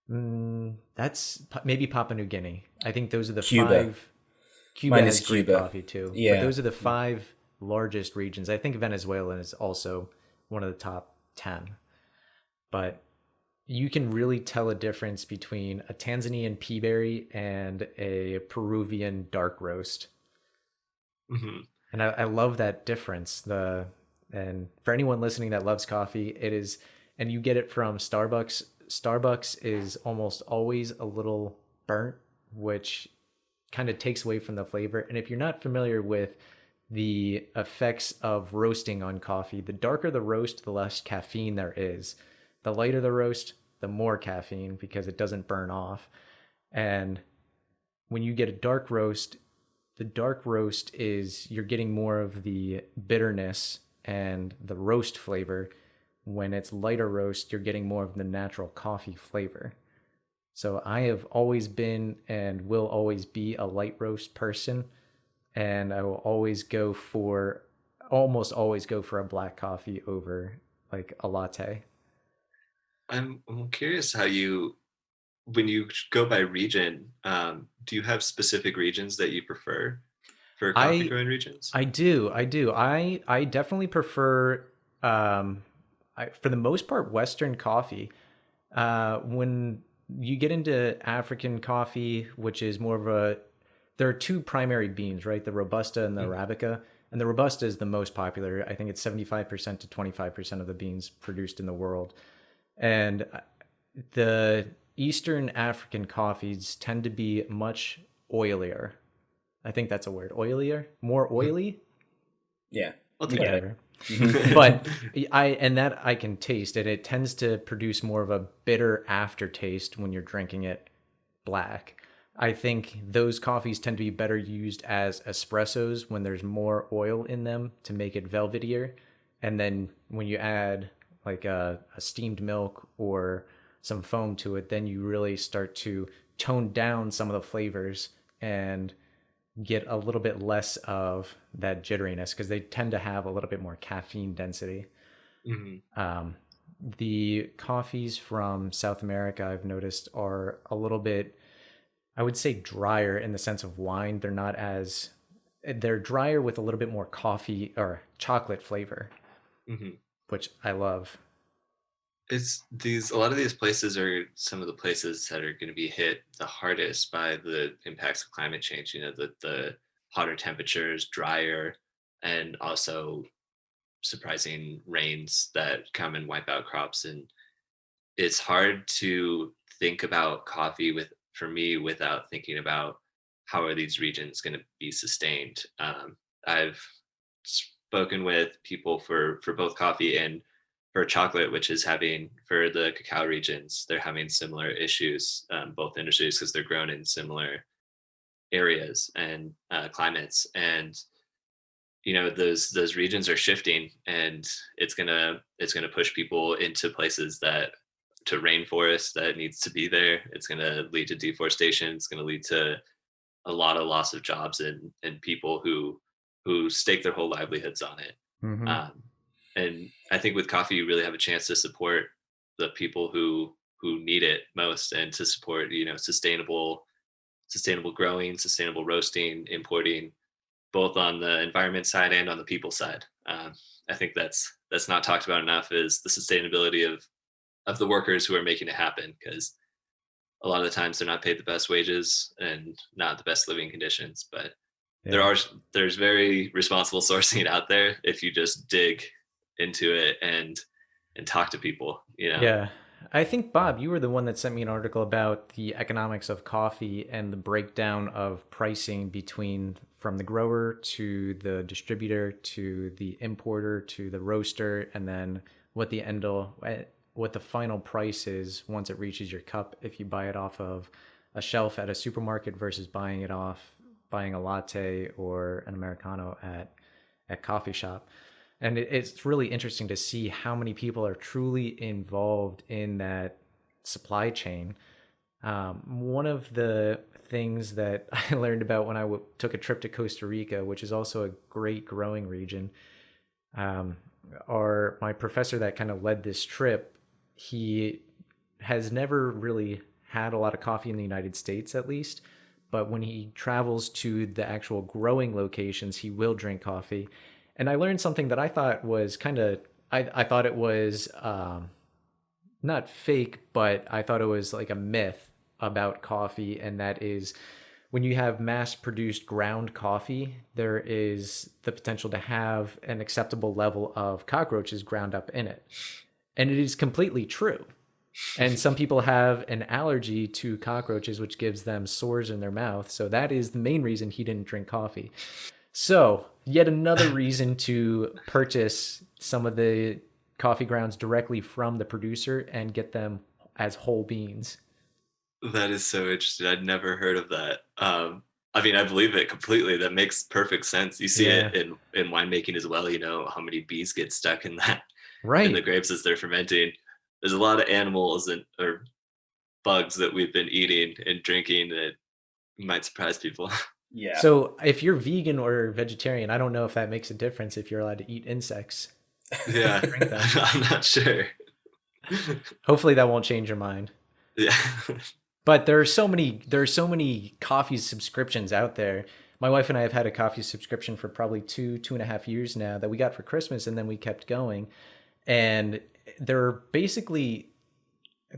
maybe Papua New Guinea. I think those are the Cuba. five. Cuba Mine has is great Cuba. coffee too. But Yeah. those are the five largest regions. I think Venezuela is also one of the top 10. But you can really tell a difference between a Tanzanian peaberry and a Peruvian dark roast. Mhm. And I love that difference. And for anyone listening that loves coffee, it is and you get it from Starbucks. Starbucks is almost always a little burnt, which kind of takes away from the flavor. And if you're not familiar with the effects of roasting on coffee, the darker the roast, the less caffeine there is. The lighter the roast, the more caffeine because it doesn't burn off. And when you get a dark roast, the dark roast is you're getting more of the bitterness and the roast flavor. When it's lighter roast, you're getting more of the natural coffee flavor. So I have always been and will always be a light roast person, and I will almost always go for a black coffee over like a latte. I'm curious how when you go by region, do you have specific regions that you prefer for coffee I growing regions? I do. I definitely prefer for the most part Western coffee. When you get into African coffee, which is more of there are two primary beans, right? The Robusta and the Arabica. And the Robusta is the most popular. I think it's 75% to 25% of the beans produced in the world. And the Eastern African coffees tend to be much oilier. I think that's a word. Oilier? More oily? Yeah. I'll take Whatever. But I can taste it. It tends to produce more of a bitter aftertaste when you're drinking it black. I think those coffees tend to be better used as espressos when there's more oil in them to make it velvetier. And then when you add like a steamed milk or some foam to it, then you really start to tone down some of the flavors and get a little bit less of that jitteriness because they tend to have a little bit more caffeine density. The coffees from South America, I've noticed, are a little bit, I would say, drier in the sense of wine. They're drier with a little bit more coffee or chocolate flavor, which I love. A lot of these places are some of the places that are going to be hit the hardest by the impacts of climate change. The hotter temperatures, drier, and also surprising rains that come and wipe out crops. And it's hard to think about coffee for me without thinking about how are these regions going to be sustained. I've spoken with people for both coffee and for chocolate, which is for the cacao regions, they're having similar issues, both industries, because they're grown in similar areas and climates. And those regions are shifting, and it's gonna push people into places to rainforest that needs to be there. It's gonna lead to deforestation. It's gonna lead to a lot of loss of jobs and people who stake their whole livelihoods on it. And I think with coffee, you really have a chance to support the people who need it most, and to support sustainable growing, sustainable roasting, importing, both on the environment side and on the people side. I think that's not talked about enough, is the sustainability of the workers who are making it happen, because a lot of the times they're not paid the best wages and not the best living conditions. But there's very responsible sourcing out there if you just dig into it and talk to people. Yeah. I think, Bob, you were the one that sent me an article about the economics of coffee and the breakdown of pricing from the grower to the distributor to the importer to the roaster, and then what the final price is once it reaches your cup if you buy it off of a shelf at a supermarket versus buying a latte or an Americano at coffee shop. And it's really interesting to see how many people are truly involved in that supply chain. One of the things that I learned about when I took a trip to Costa Rica, which is also a great growing region, my professor that kind of led this trip, he has never really had a lot of coffee in the United States, at least. But when he travels to the actual growing locations, he will drink coffee. And I learned something that I thought was I thought it was not fake, but I thought it was like a myth about coffee. And that is, when you have mass produced ground coffee, there is the potential to have an acceptable level of cockroaches ground up in it. And it is completely true. And some people have an allergy to cockroaches, which gives them sores in their mouth. So that is the main reason he didn't drink coffee. So, yet another reason to purchase some of the coffee grounds directly from the producer and get them as whole beans. That is so interesting. I'd never heard of that. I mean, I believe it completely. That makes perfect sense. You see Yeah. it in winemaking as well. You know how many bees get stuck in that in the Right. grapes as they're fermenting. There's a lot of animals or bugs that we've been eating and drinking that might surprise people. Yeah. So, if you're vegan or vegetarian, I don't know if that makes a difference if you're allowed to eat insects. Yeah, Drink them. I'm not sure. Hopefully that won't change your mind. Yeah. But there are so many coffee subscriptions out there. My wife and I have had a coffee subscription for probably 2.5 years now that we got for Christmas, and then we kept going. And they're basically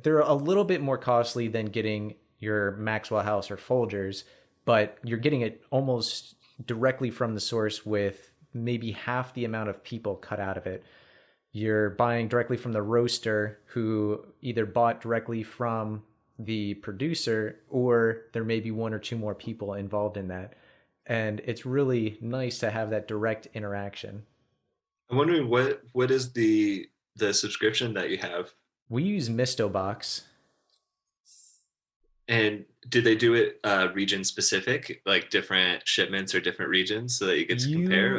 they're a little bit more costly than getting your Maxwell House or Folgers, but you're getting it almost directly from the source with maybe half the amount of people cut out of it. You're buying directly from the roaster who either bought directly from the producer, or there may be one or two more people involved in that. And it's really nice to have that direct interaction. I'm wondering what is the subscription that you have, We use Mistobox. and did they do it region specific, like different shipments or different regions, so that you get to compare?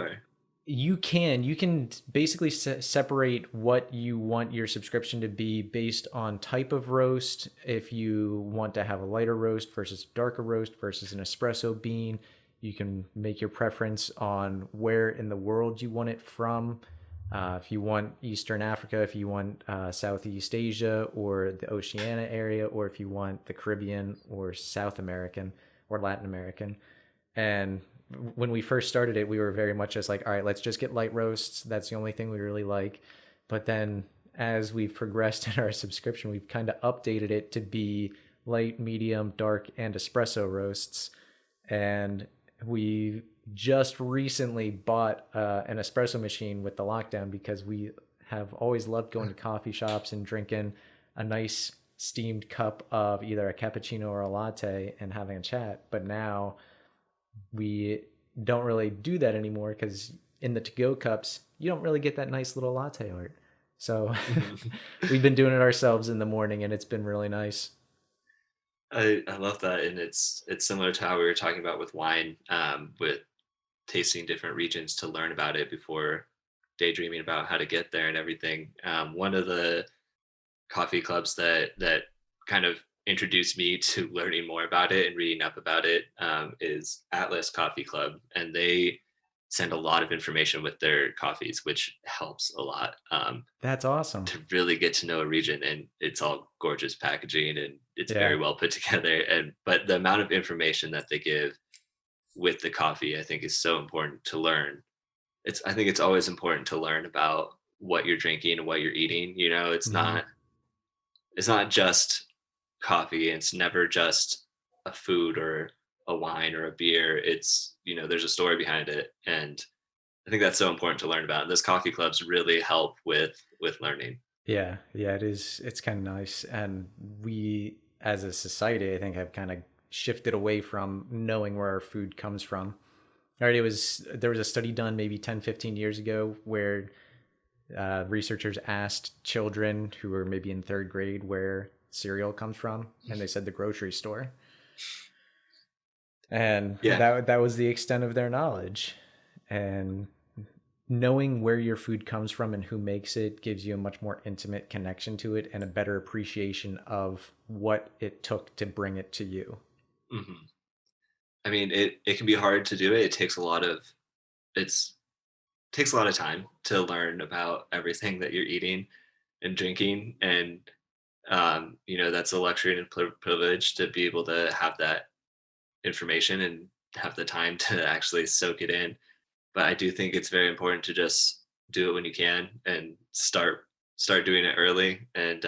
You Or you can basically separate what you want your subscription to be based on type of roast. If you want to have a lighter roast versus a darker roast versus an espresso bean, you can make your preference on where in the world you want it from. If you want Eastern Africa, if you want Southeast Asia or the Oceania area, or if you want the Caribbean or South American or Latin American. And when we first started it, we were very much just like, all right, let's just get light roasts. That's the only thing we really like. But then as we've progressed in our subscription, we've kind of updated it to be light, medium, dark, and espresso roasts. And we just recently bought an espresso machine with the lockdown because we have always loved going to coffee shops and drinking a nice steamed cup of either a cappuccino or a latte and having a chat. But now we don't really do that anymore because in the to-go cups, you don't really get that nice little latte art. So we've been doing it ourselves in the morning, and it's been really nice. I love that, and it's similar to how we were talking about with wine, with tasting different regions to learn about it before daydreaming about how to get there and everything. One of the coffee clubs that kind of introduced me to learning more about it and reading up about it is Atlas Coffee Club, and they send a lot of information with their coffees, which helps a lot That's awesome. to really get to know a region. And it's all gorgeous packaging and it's very Yeah. well put together. And but the amount of information that they give with the coffee, I think, is so important to learn. I think it's always important to learn about what you're drinking and what you're eating. You know, Mhm. it's not just coffee. It's never just a food or a wine or a beer. It's, you know, there's a story behind it. And I think that's so important to learn about. And those coffee clubs really help with learning. Yeah, yeah, it is. It's kind of nice. And we, as a society, I think have kind of shifted away from knowing where our food comes from. All right, there was a study done maybe 10, 15 years ago where researchers asked children who were maybe in third grade where cereal comes from, and they said the grocery store. And Yeah. that was the extent of their knowledge. And knowing where your food comes from and who makes it gives you a much more intimate connection to it and a better appreciation of what it took to bring it to you. hmm I mean, it can be hard to do it. It takes it's takes a lot of time to learn about everything that you're eating and drinking. And you know, that's a luxury and privilege to be able to have that information and have the time to actually soak it in. But I do think it's very important to just do it when you can and start doing it early. And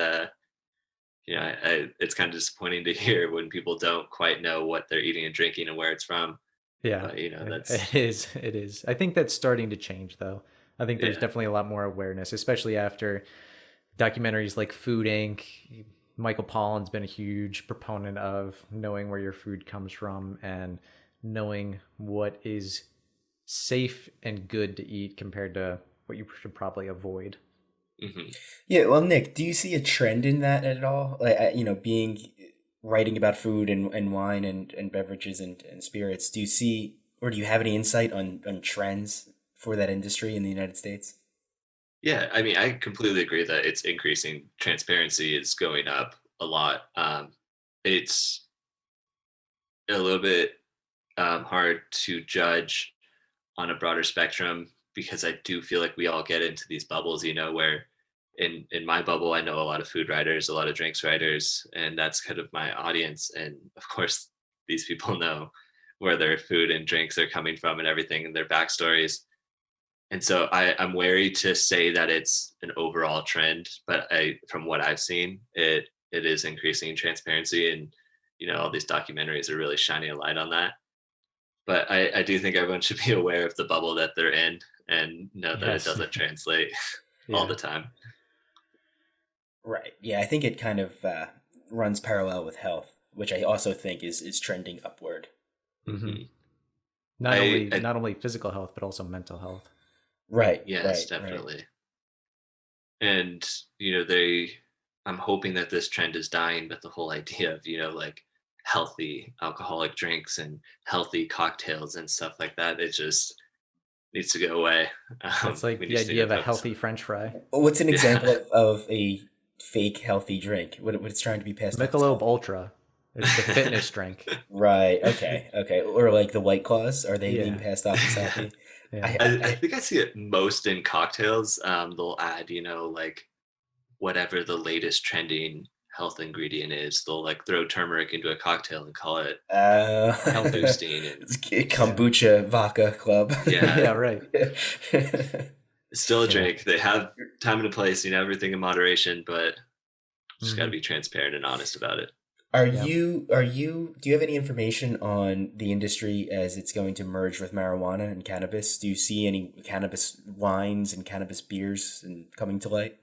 you know, it's kind of disappointing to hear when people don't quite know what they're eating and drinking and where it's from. Yeah, But you know, it that's is. It is. I think that's starting to change, though. I think there's yeah, definitely a lot more awareness, especially after documentaries like Food Inc. Michael Pollan's been a huge proponent of knowing where your food comes from and knowing what is safe and good to eat compared to what you should probably avoid. Hmm. Yeah, well, Nick, do you see a trend in that at all? Like, being writing about food and wine and beverages and spirits, do you see or do you have any insight on trends for that industry in the United States? Yeah, I mean, I completely agree that it's increasing. Transparency is going up a lot. It's a little bit hard to judge on a broader spectrum because I do feel like we all get into these bubbles, where in my bubble I know a lot of food writers, a lot of drinks writers, and that's kind of my audience. And of course, these people know where their food and drinks are coming from and everything and their backstories. And so I'm wary to say that it's an overall trend, but from what I've seen, it is increasing transparency, and all these documentaries are really shining a light on that. But I do think everyone should be aware of the bubble that they're in and know that it Yes. doesn't translate all Yeah. the time. Right. Yeah, I think it kind of runs parallel with health, which I also think is trending upward. Mm-hmm. Mhm. Not I, only I not only physical health, but also mental health. Right. yes, Right. Right. definitely. And they I'm hoping that this trend is dying, but the whole idea of like healthy alcoholic drinks and healthy cocktails and stuff like that, it just needs to go away. That's like We the just need idea to of a focus healthy on French fry. What's an example yeah. of a fake healthy drink? What it's trying to be passed off as Michelob healthy? Ultra. It's the fitness drink. Right. Okay. Okay. Or like the White Claws, are they being Yeah. passed off as healthy? Yeah. I I think I see it most in cocktails. They'll add, like whatever the latest trending health ingredient is. They'll like throw turmeric into a cocktail and call it health uh, boosting. And it's Yeah. kombucha vodka club. yeah, Yeah, right. it's still a Yeah. drink. They have time and a place, everything in moderation, but just got to Mm-hmm. be transparent and honest about it. Yeah. Do you have any information on the industry as it's going to merge with marijuana and cannabis? Do you see any cannabis wines and cannabis beers and coming to light?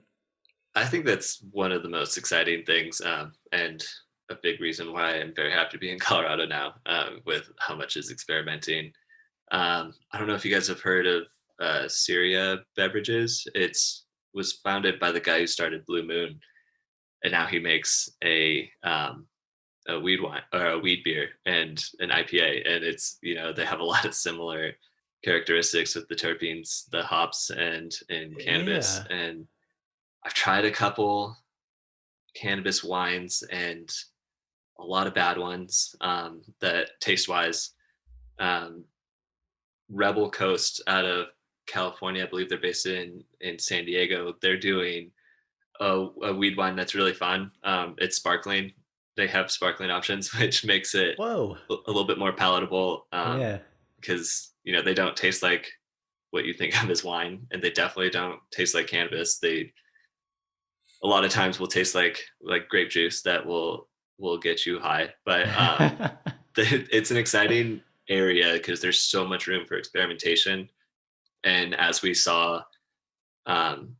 I think that's one of the most exciting things, and a big reason why I'm very happy to be in Colorado now, with how much is experimenting. I don't know if you guys have heard of Syria Beverages. It's was founded by the guy who started Blue Moon, and now he makes a weed wine or a weed beer and an IPA, and it's they have a lot of similar characteristics with the terpenes, the hops, and cannabis. Yeah. And I've tried a couple cannabis wines and a lot of bad ones that taste wise. Um, Rebel Coast out of California, I believe they're based in San Diego. They're doing a weed wine that's really fun. It's sparkling. They have sparkling options, which makes it Whoa. a little bit more palatable, Yeah. because they don't taste like what you think of as wine, and they definitely don't taste like cannabis. They a lot of times will taste like grape juice that will get you high. But it's an exciting area because there's so much room for experimentation. And as we saw um,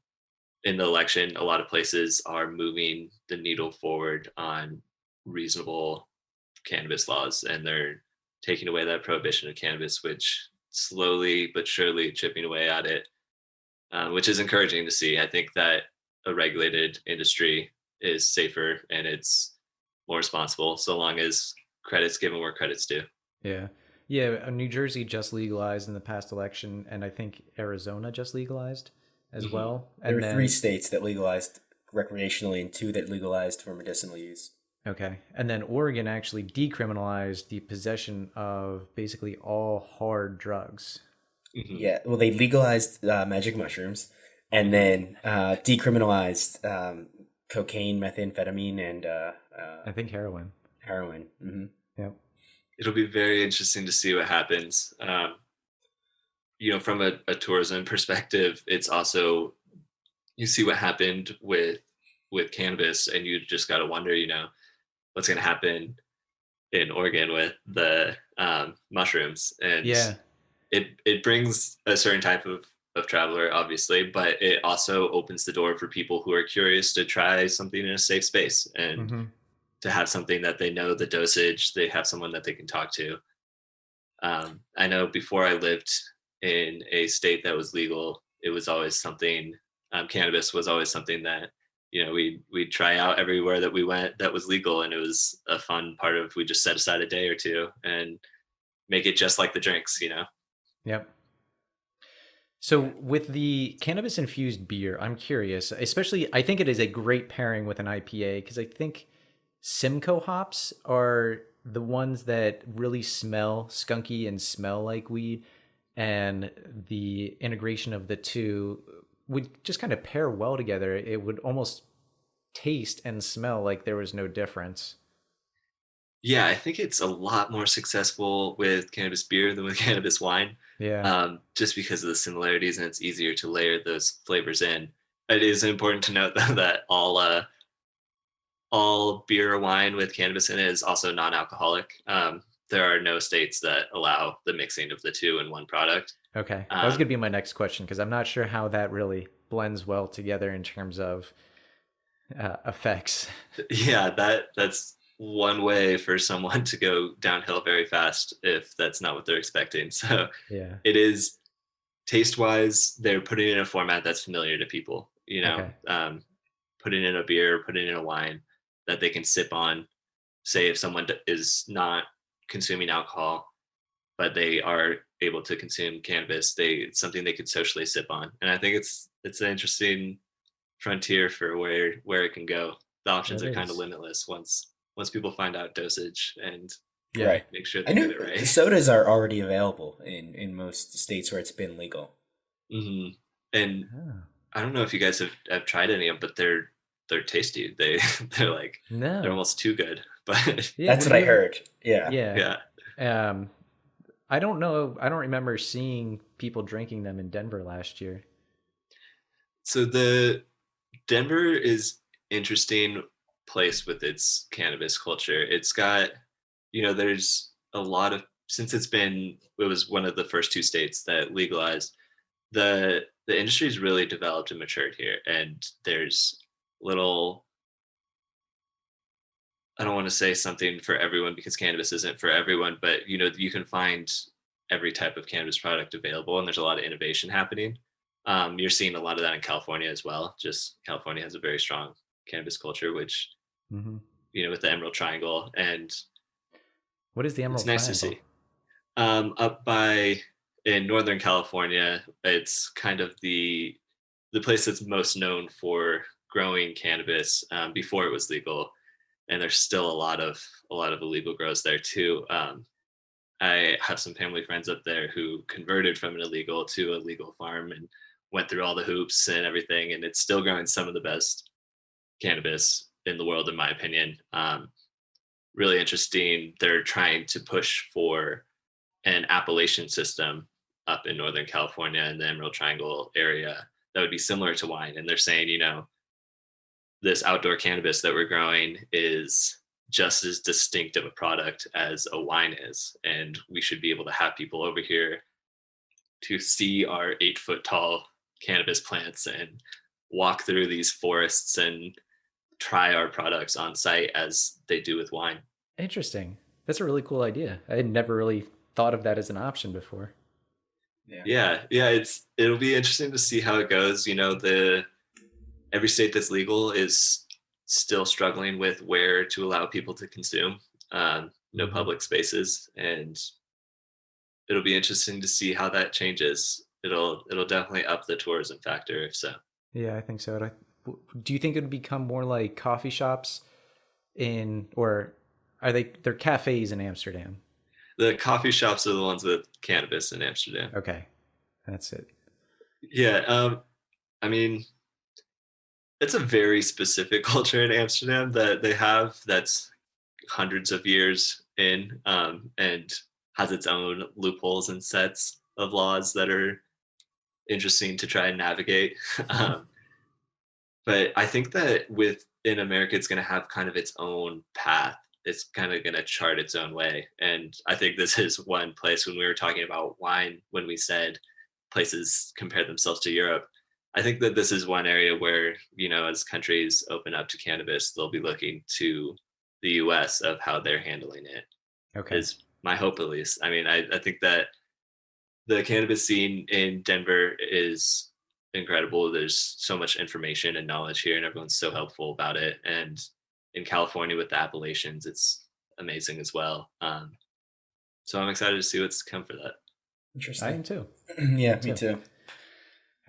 in the election, a lot of places are moving the needle forward on reasonable cannabis laws, and they're taking away that prohibition of cannabis, which slowly but surely chipping away at it, which is encouraging to see. I think that a regulated industry is safer and it's more responsible so long as credit's given where credit's due. Yeah. Yeah. New Jersey just legalized in the past election, and I think Arizona just legalized as Hmm. well. There And were three then, states that legalized recreationally and two that legalized for medicinal use. okay. And then Oregon actually decriminalized the possession of basically all hard drugs. Hmm. Yeah, well, they legalized magic mushrooms, and Hmm. then decriminalized cocaine, methamphetamine, and I think heroin. heroin. Yep. It'll be very interesting to see what happens. From a tourism perspective, it's also you see what happened with cannabis, and you just got to wonder, what's going to happen in Oregon with the mushrooms, and Yeah. it brings a certain type of of Traveler, obviously, but it also opens the door for people who are curious to try something in a safe space and Mm-hmm. to have something that they know the dosage, they have someone that they can talk to. I know before I lived in a state that was legal, it was always something. Cannabis was always something that we'd try out everywhere that we went that was legal, and it was a fun part of. We just set aside a day or two and make it just like the drinks. Yep. So with the cannabis infused beer, I'm curious, especially I think it is a great pairing with an IPA because I think Simcoe hops are the ones that really smell skunky and smell like weed, and the integration of the two would just kind of pair well together. It would almost taste and smell like there was no difference. Yeah, I think it's a lot more successful with cannabis beer than with cannabis wine, Yeah. just because of the similarities, and it's easier to layer those flavors in. It is important to note though that all beer or wine with cannabis in it is also non-alcoholic. There are no states that allow the mixing of the two in one product. Okay. That was going Um, to be my next question because I'm not sure how that really blends well together in terms of effects. yeah, that's one way for someone to go downhill very fast if that's not what they're expecting. So Yeah. it is taste wise, they're putting it in a format that's familiar to people. Okay. Putting in a beer, putting in a wine that they can sip on. Say if someone is not consuming alcohol, but they are able to consume cannabis, it's something they could socially sip on. And I think it's an interesting frontier for where it can go. The options That are kind of is. limitless once people find out dosage and Yeah. Right. make sure I they get knew it right. sodas are already available in most states where it's been legal. hmm And Oh. I don't know if you guys have tried any of them, but they're tasty. They're like they're No. almost too good. But Yeah. That's Have what I you? heard. Yeah. Yeah. yeah. Um, I don't know. I don't remember seeing people drinking them in Denver last year. So the Denver is interesting place with its cannabis culture. It's got, there's a lot of since it was one of the first two states that legalized, the industry's really developed and matured here. And there's little I don't want to say something for everyone because cannabis isn't for everyone, but you can find every type of cannabis product available, and there's a lot of innovation happening. You're seeing a lot of that in California as well. Just California has a very strong cannabis culture, which Hmm. with the Emerald Triangle, and What is the it's Emerald nice to Triangle? see. Up by in Northern California, it's kind of the place that's most known for growing cannabis before it was legal, and there's still a lot of illegal grows there too. I have some family friends up there who converted from an illegal to a legal farm and went through all the hoops and everything, and it's still growing some of the best cannabis in the world, in my opinion. Really interesting. They're trying to push for an appellation system up in Northern California in the Emerald Triangle area that would be similar to wine, and they're saying, this outdoor cannabis that we're growing is just as distinct of a product as a wine is. And we should be able to have people over here to see our 8 foot tall cannabis plants and walk through these forests and try our products on site as they do with wine. Interesting. That's a really cool idea. I had never really thought of that as an option before. Yeah. Yeah, it'll be interesting to see how it goes. The every state that's legal is still struggling with where to allow people to consume. No Hmm. public spaces, and it'll be interesting to see how that changes. It'll definitely up the tourism factor if so. Yeah, I think so. Do you think it would become more like coffee shops or they're cafes in Amsterdam? The coffee shops are the ones with cannabis in Amsterdam. Okay, that's it. Yeah, I mean, it's a very specific culture in Amsterdam that they have that's hundreds of years in, and has its own loopholes and sets of laws that are interesting to try and navigate. um, but I think that in America, it's going to have kind of its own path. It's kind of going to chart its own way, and I think this is one place when we were talking about wine when we said places compare themselves to Europe. I think that this is one area where, as countries open up to cannabis, they'll be looking to the US of how they're handling it, Okay. is my hope, at least. I mean, I think that the cannabis scene in Denver is incredible. There's so much information and knowledge here, and everyone's so helpful about it. And in California with the Appalachians, it's amazing as well. So I'm excited to see what's come for that. I Interesting. am too. Yeah, me too.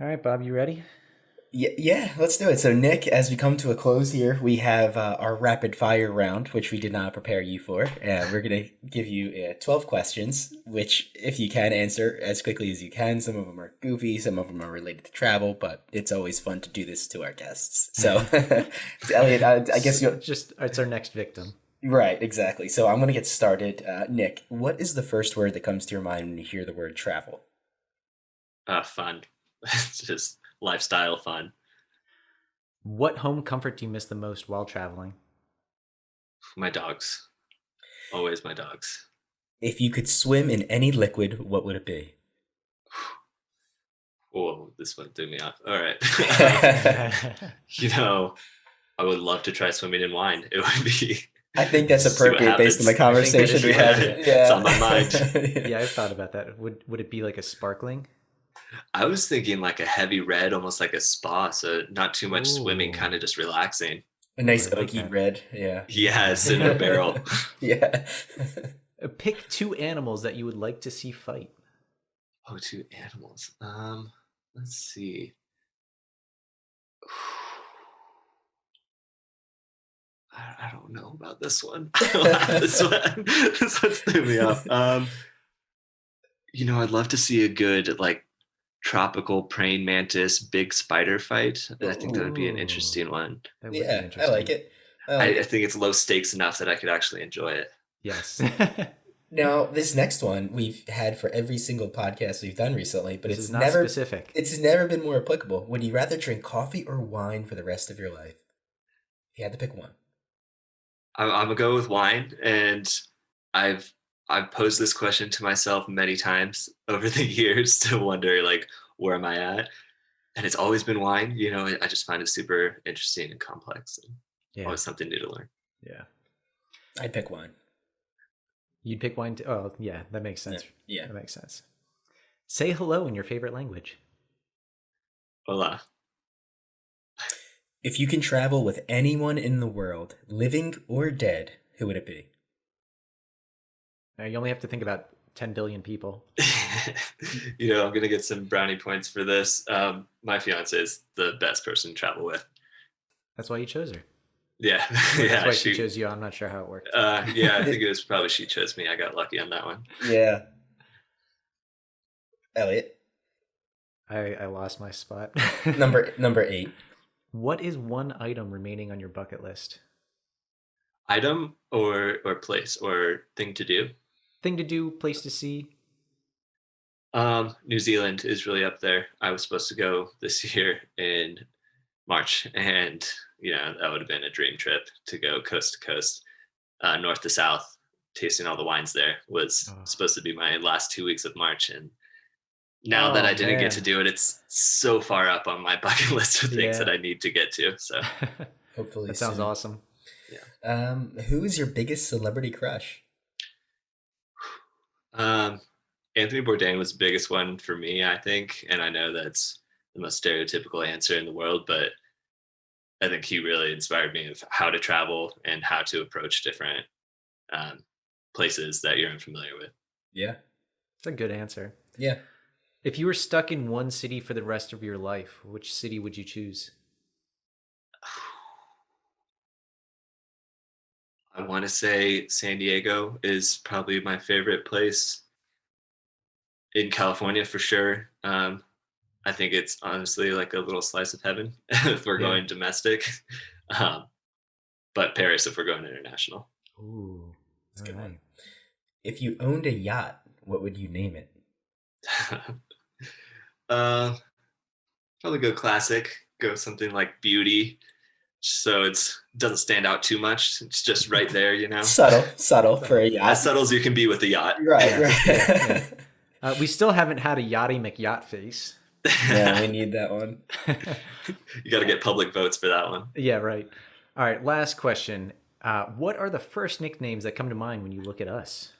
All right, Bob, you ready? Yeah, let's do it. So, Nick, as we come to a close here, we have our rapid fire round, which we did not prepare you for. We're going to give you 12 questions, which, if you can answer as quickly as you can, some of them are goofy, some of them are related to travel, but it's always fun to do this to our guests. So, Elliot, I guess you'll... It's our next victim. Right, exactly. So, I'm going to get started. Nick, what is the first word that comes to your mind when you hear the word travel? Fun. It's just lifestyle fun. What home comfort do you miss the most while traveling? My dogs. Always my dogs. If you could swim in any liquid, what would it be? Whoa, this one threw me off. All right. I would love to try swimming in wine. It would be... I think that's appropriate based on the conversation we had. It's on my mind. Yeah, I've thought about that. Would it be like a sparkling? I was thinking like a heavy red, almost like a spa. So not too much swimming, kind of just relaxing. A nice oaky red, yeah. Yes, in a barrel. Yeah. Pick 2 animals that you would like to see fight. Oh, 2 animals. Let's see. I don't know about this one. This one threw me off. I'd love to see a good tropical praying mantis big spider fight. I think that would be an interesting one. Yeah, I like it. I think it's low stakes enough that I could actually enjoy it. Yes. Now, this next one we've had for every single podcast we've done recently, but it's not never specific. It's never been more applicable. Would you rather drink coffee or wine for the rest of your life? If you had to pick one. I'm gonna go with wine, and I've posed this question to myself many times over the years to wonder where am I at, and it's always been wine. I just find it super interesting and complex, and always something new to learn. Yeah, I'd pick wine. You'd pick wine too? Oh, yeah, that makes sense. Yeah, that makes sense. Say hello in your favorite language. Hola. If you can travel with anyone in the world, living or dead, who would it be? Now, you only have to think about 10 billion people. I'm going to get some brownie points for this. My fiance is the best person to travel with. That's why you chose her. Yeah. That's why she chose you. I'm not sure how it worked. Yeah, I think it was probably she chose me. I got lucky on that one. Yeah. Elliot? I lost my spot. Number 8. What is one item remaining on your bucket list? Item or place or thing to do? Thing to do, place to see? New Zealand is really up there. I was supposed to go this year in March, and that would have been a dream trip to go coast to coast, north to south, tasting all the wines there. Was supposed to be my last 2 weeks of March, and now that I didn't get to do it, it's so far up on my bucket list of things that I need to get to. So hopefully that sounds awesome. Yeah. Who is your biggest celebrity crush? Anthony Bourdain was the biggest one for me, I think. And I know that's the most stereotypical answer in the world, but I think he really inspired me of how to travel and how to approach different places that you're unfamiliar with. Yeah. It's a good answer. Yeah. If you were stuck in one city for the rest of your life, which city would you choose? I want to say San Diego is probably my favorite place in California for sure. I think it's honestly like a little slice of heaven if we're going domestic, but Paris if we're going international. Ooh, that's a good one. If you owned a yacht, what would you name it? Probably go classic. Go something like Beauty, so it doesn't stand out too much. It's just right there, Subtle for a yacht. As subtle as you can be with a yacht. Right. Yeah. We still haven't had a Yachty McYacht face. Yeah, we need that one. You got to get public votes for that one. Yeah, right. All right, last question. What are the first nicknames that come to mind when you look at us?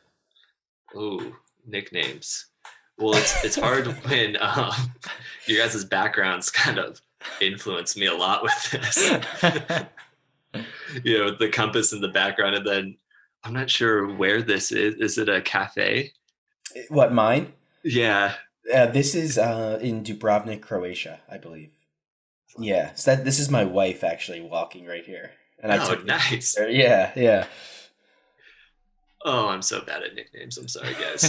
Ooh, nicknames. Well, it's hard when your guys' backgrounds kind of influence me a lot with this. With the compass in the background, and then I'm not sure where this is. Is it a cafe? What, mine? Yeah. This is in Dubrovnik, Croatia, I believe. Yeah, so this is my wife actually walking right here. And I took nice. Yeah. Oh, I'm so bad at nicknames. I'm sorry, guys.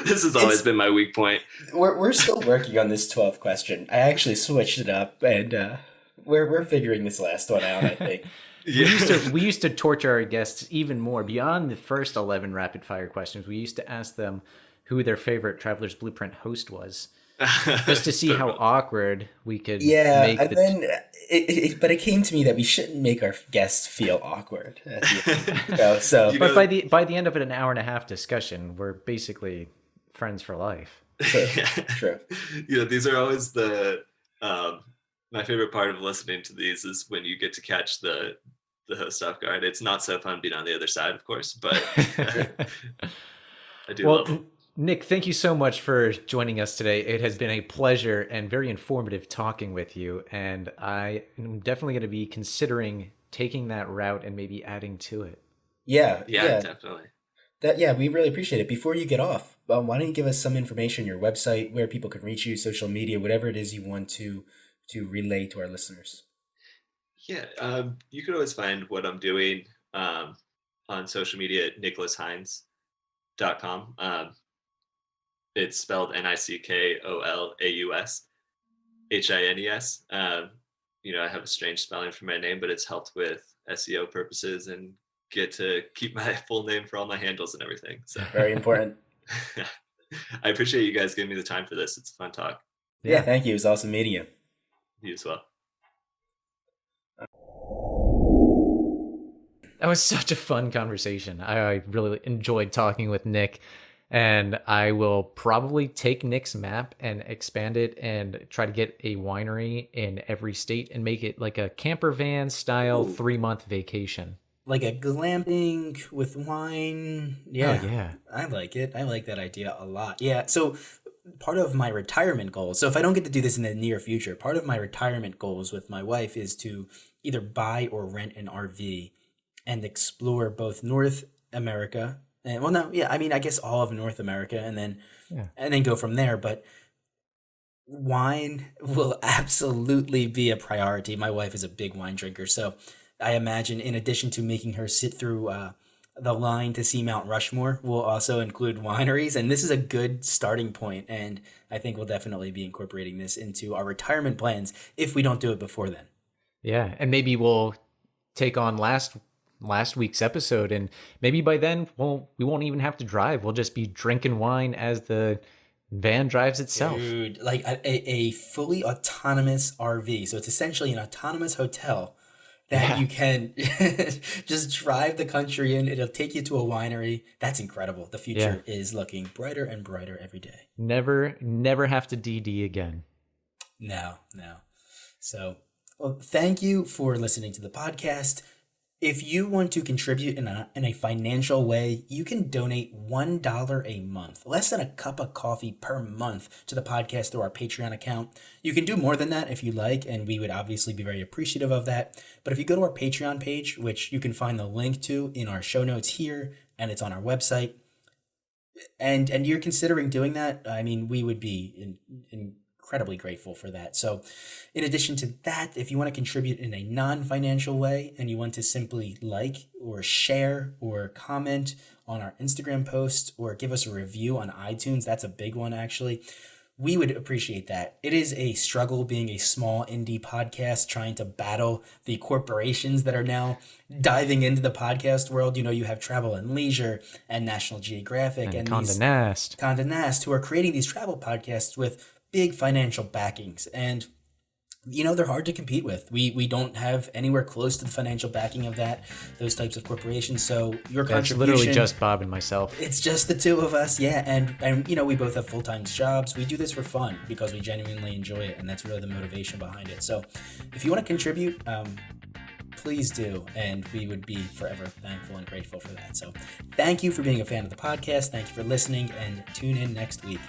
This has always been my weak point. We're still working on this 12th question. I actually switched it up, and we're figuring this last one out, I think. We used to torture our guests even more. Beyond the first 11 rapid fire questions, we used to ask them who their favorite Traveler's Blueprint host was, just to see how awkward we could make and then but it came to me that we shouldn't make our guests feel awkward. But by the end of an hour and a half discussion, we're basically friends for life. True. These are always the my favorite part of listening to these is when you get to catch the host off guard. It's not so fun being on the other side, of course, but I do love them. Nick, thank you so much for joining us today. It has been a pleasure and very informative talking with you, and I am definitely going to be considering taking that route and maybe adding to it. Yeah, definitely. We really appreciate it. Before you get off, why don't you give us some information, your website, where people can reach you, social media, whatever it is you want to relay to our listeners. Yeah, you can always find what I'm doing on social media at NickolausHines.com. It's spelled NickolausHines. I have a strange spelling for my name, but it's helped with SEO purposes and get to keep my full name for all my handles and everything. So very important. I appreciate you guys giving me the time for this. It's a fun talk. Yeah, thank you. It was awesome meeting you. You as well. That was such a fun conversation. I really enjoyed talking with Nick. And I will probably take Nick's map and expand it and try to get a winery in every state and make it like a camper van style 3-month vacation. Like a glamping with wine. Yeah. Oh, yeah. I like it. I like that idea a lot. Yeah. So part of my retirement goals, so if I don't get to do this in the near future, part of my retirement goals with my wife is to either buy or rent an RV and explore both North America. I guess all of North America and then go from there. But wine will absolutely be a priority. My wife is a big wine drinker. So I imagine in addition to making her sit through the line to see Mount Rushmore, we'll also include wineries. And this is a good starting point. And I think we'll definitely be incorporating this into our retirement plans if we don't do it before then. Yeah. And maybe we'll take on last week's episode, and maybe by then we won't even have to drive. We'll just be drinking wine as the van drives itself. Dude, like a fully autonomous RV. So it's essentially an autonomous hotel that you can just drive the country in. It'll take you to a winery. That's incredible. The future is looking brighter and brighter every day. Never have to DD again. No. So, thank you for listening to the podcast. If you want to contribute in a financial way, you can donate $1 a month, less than a cup of coffee per month to the podcast through our Patreon account. You can do more than that if you like, and we would obviously be very appreciative of that. But if you go to our Patreon page, which you can find the link to in our show notes here, and it's on our website, and you're considering doing that, I mean, we would be incredibly grateful for that. So in addition to that, if you want to contribute in a non-financial way and you want to simply like or share or comment on our Instagram post or give us a review on iTunes, that's a big one actually, we would appreciate that. It is a struggle being a small indie podcast trying to battle the corporations that are now diving into the podcast world. You have Travel and Leisure and National Geographic and Condé Nast who are creating these travel podcasts with big financial backings. And they're hard to compete with. We don't have anywhere close to the financial backing of those types of corporations. So your It's contribution, literally just Bob and myself. it's just the two of us. Yeah. And we both have full-time jobs. We do this for fun because we genuinely enjoy it. And that's really the motivation behind it. So if you want to contribute, please do. And we would be forever thankful and grateful for that. So thank you for being a fan of the podcast. Thank you for listening, and tune in next week.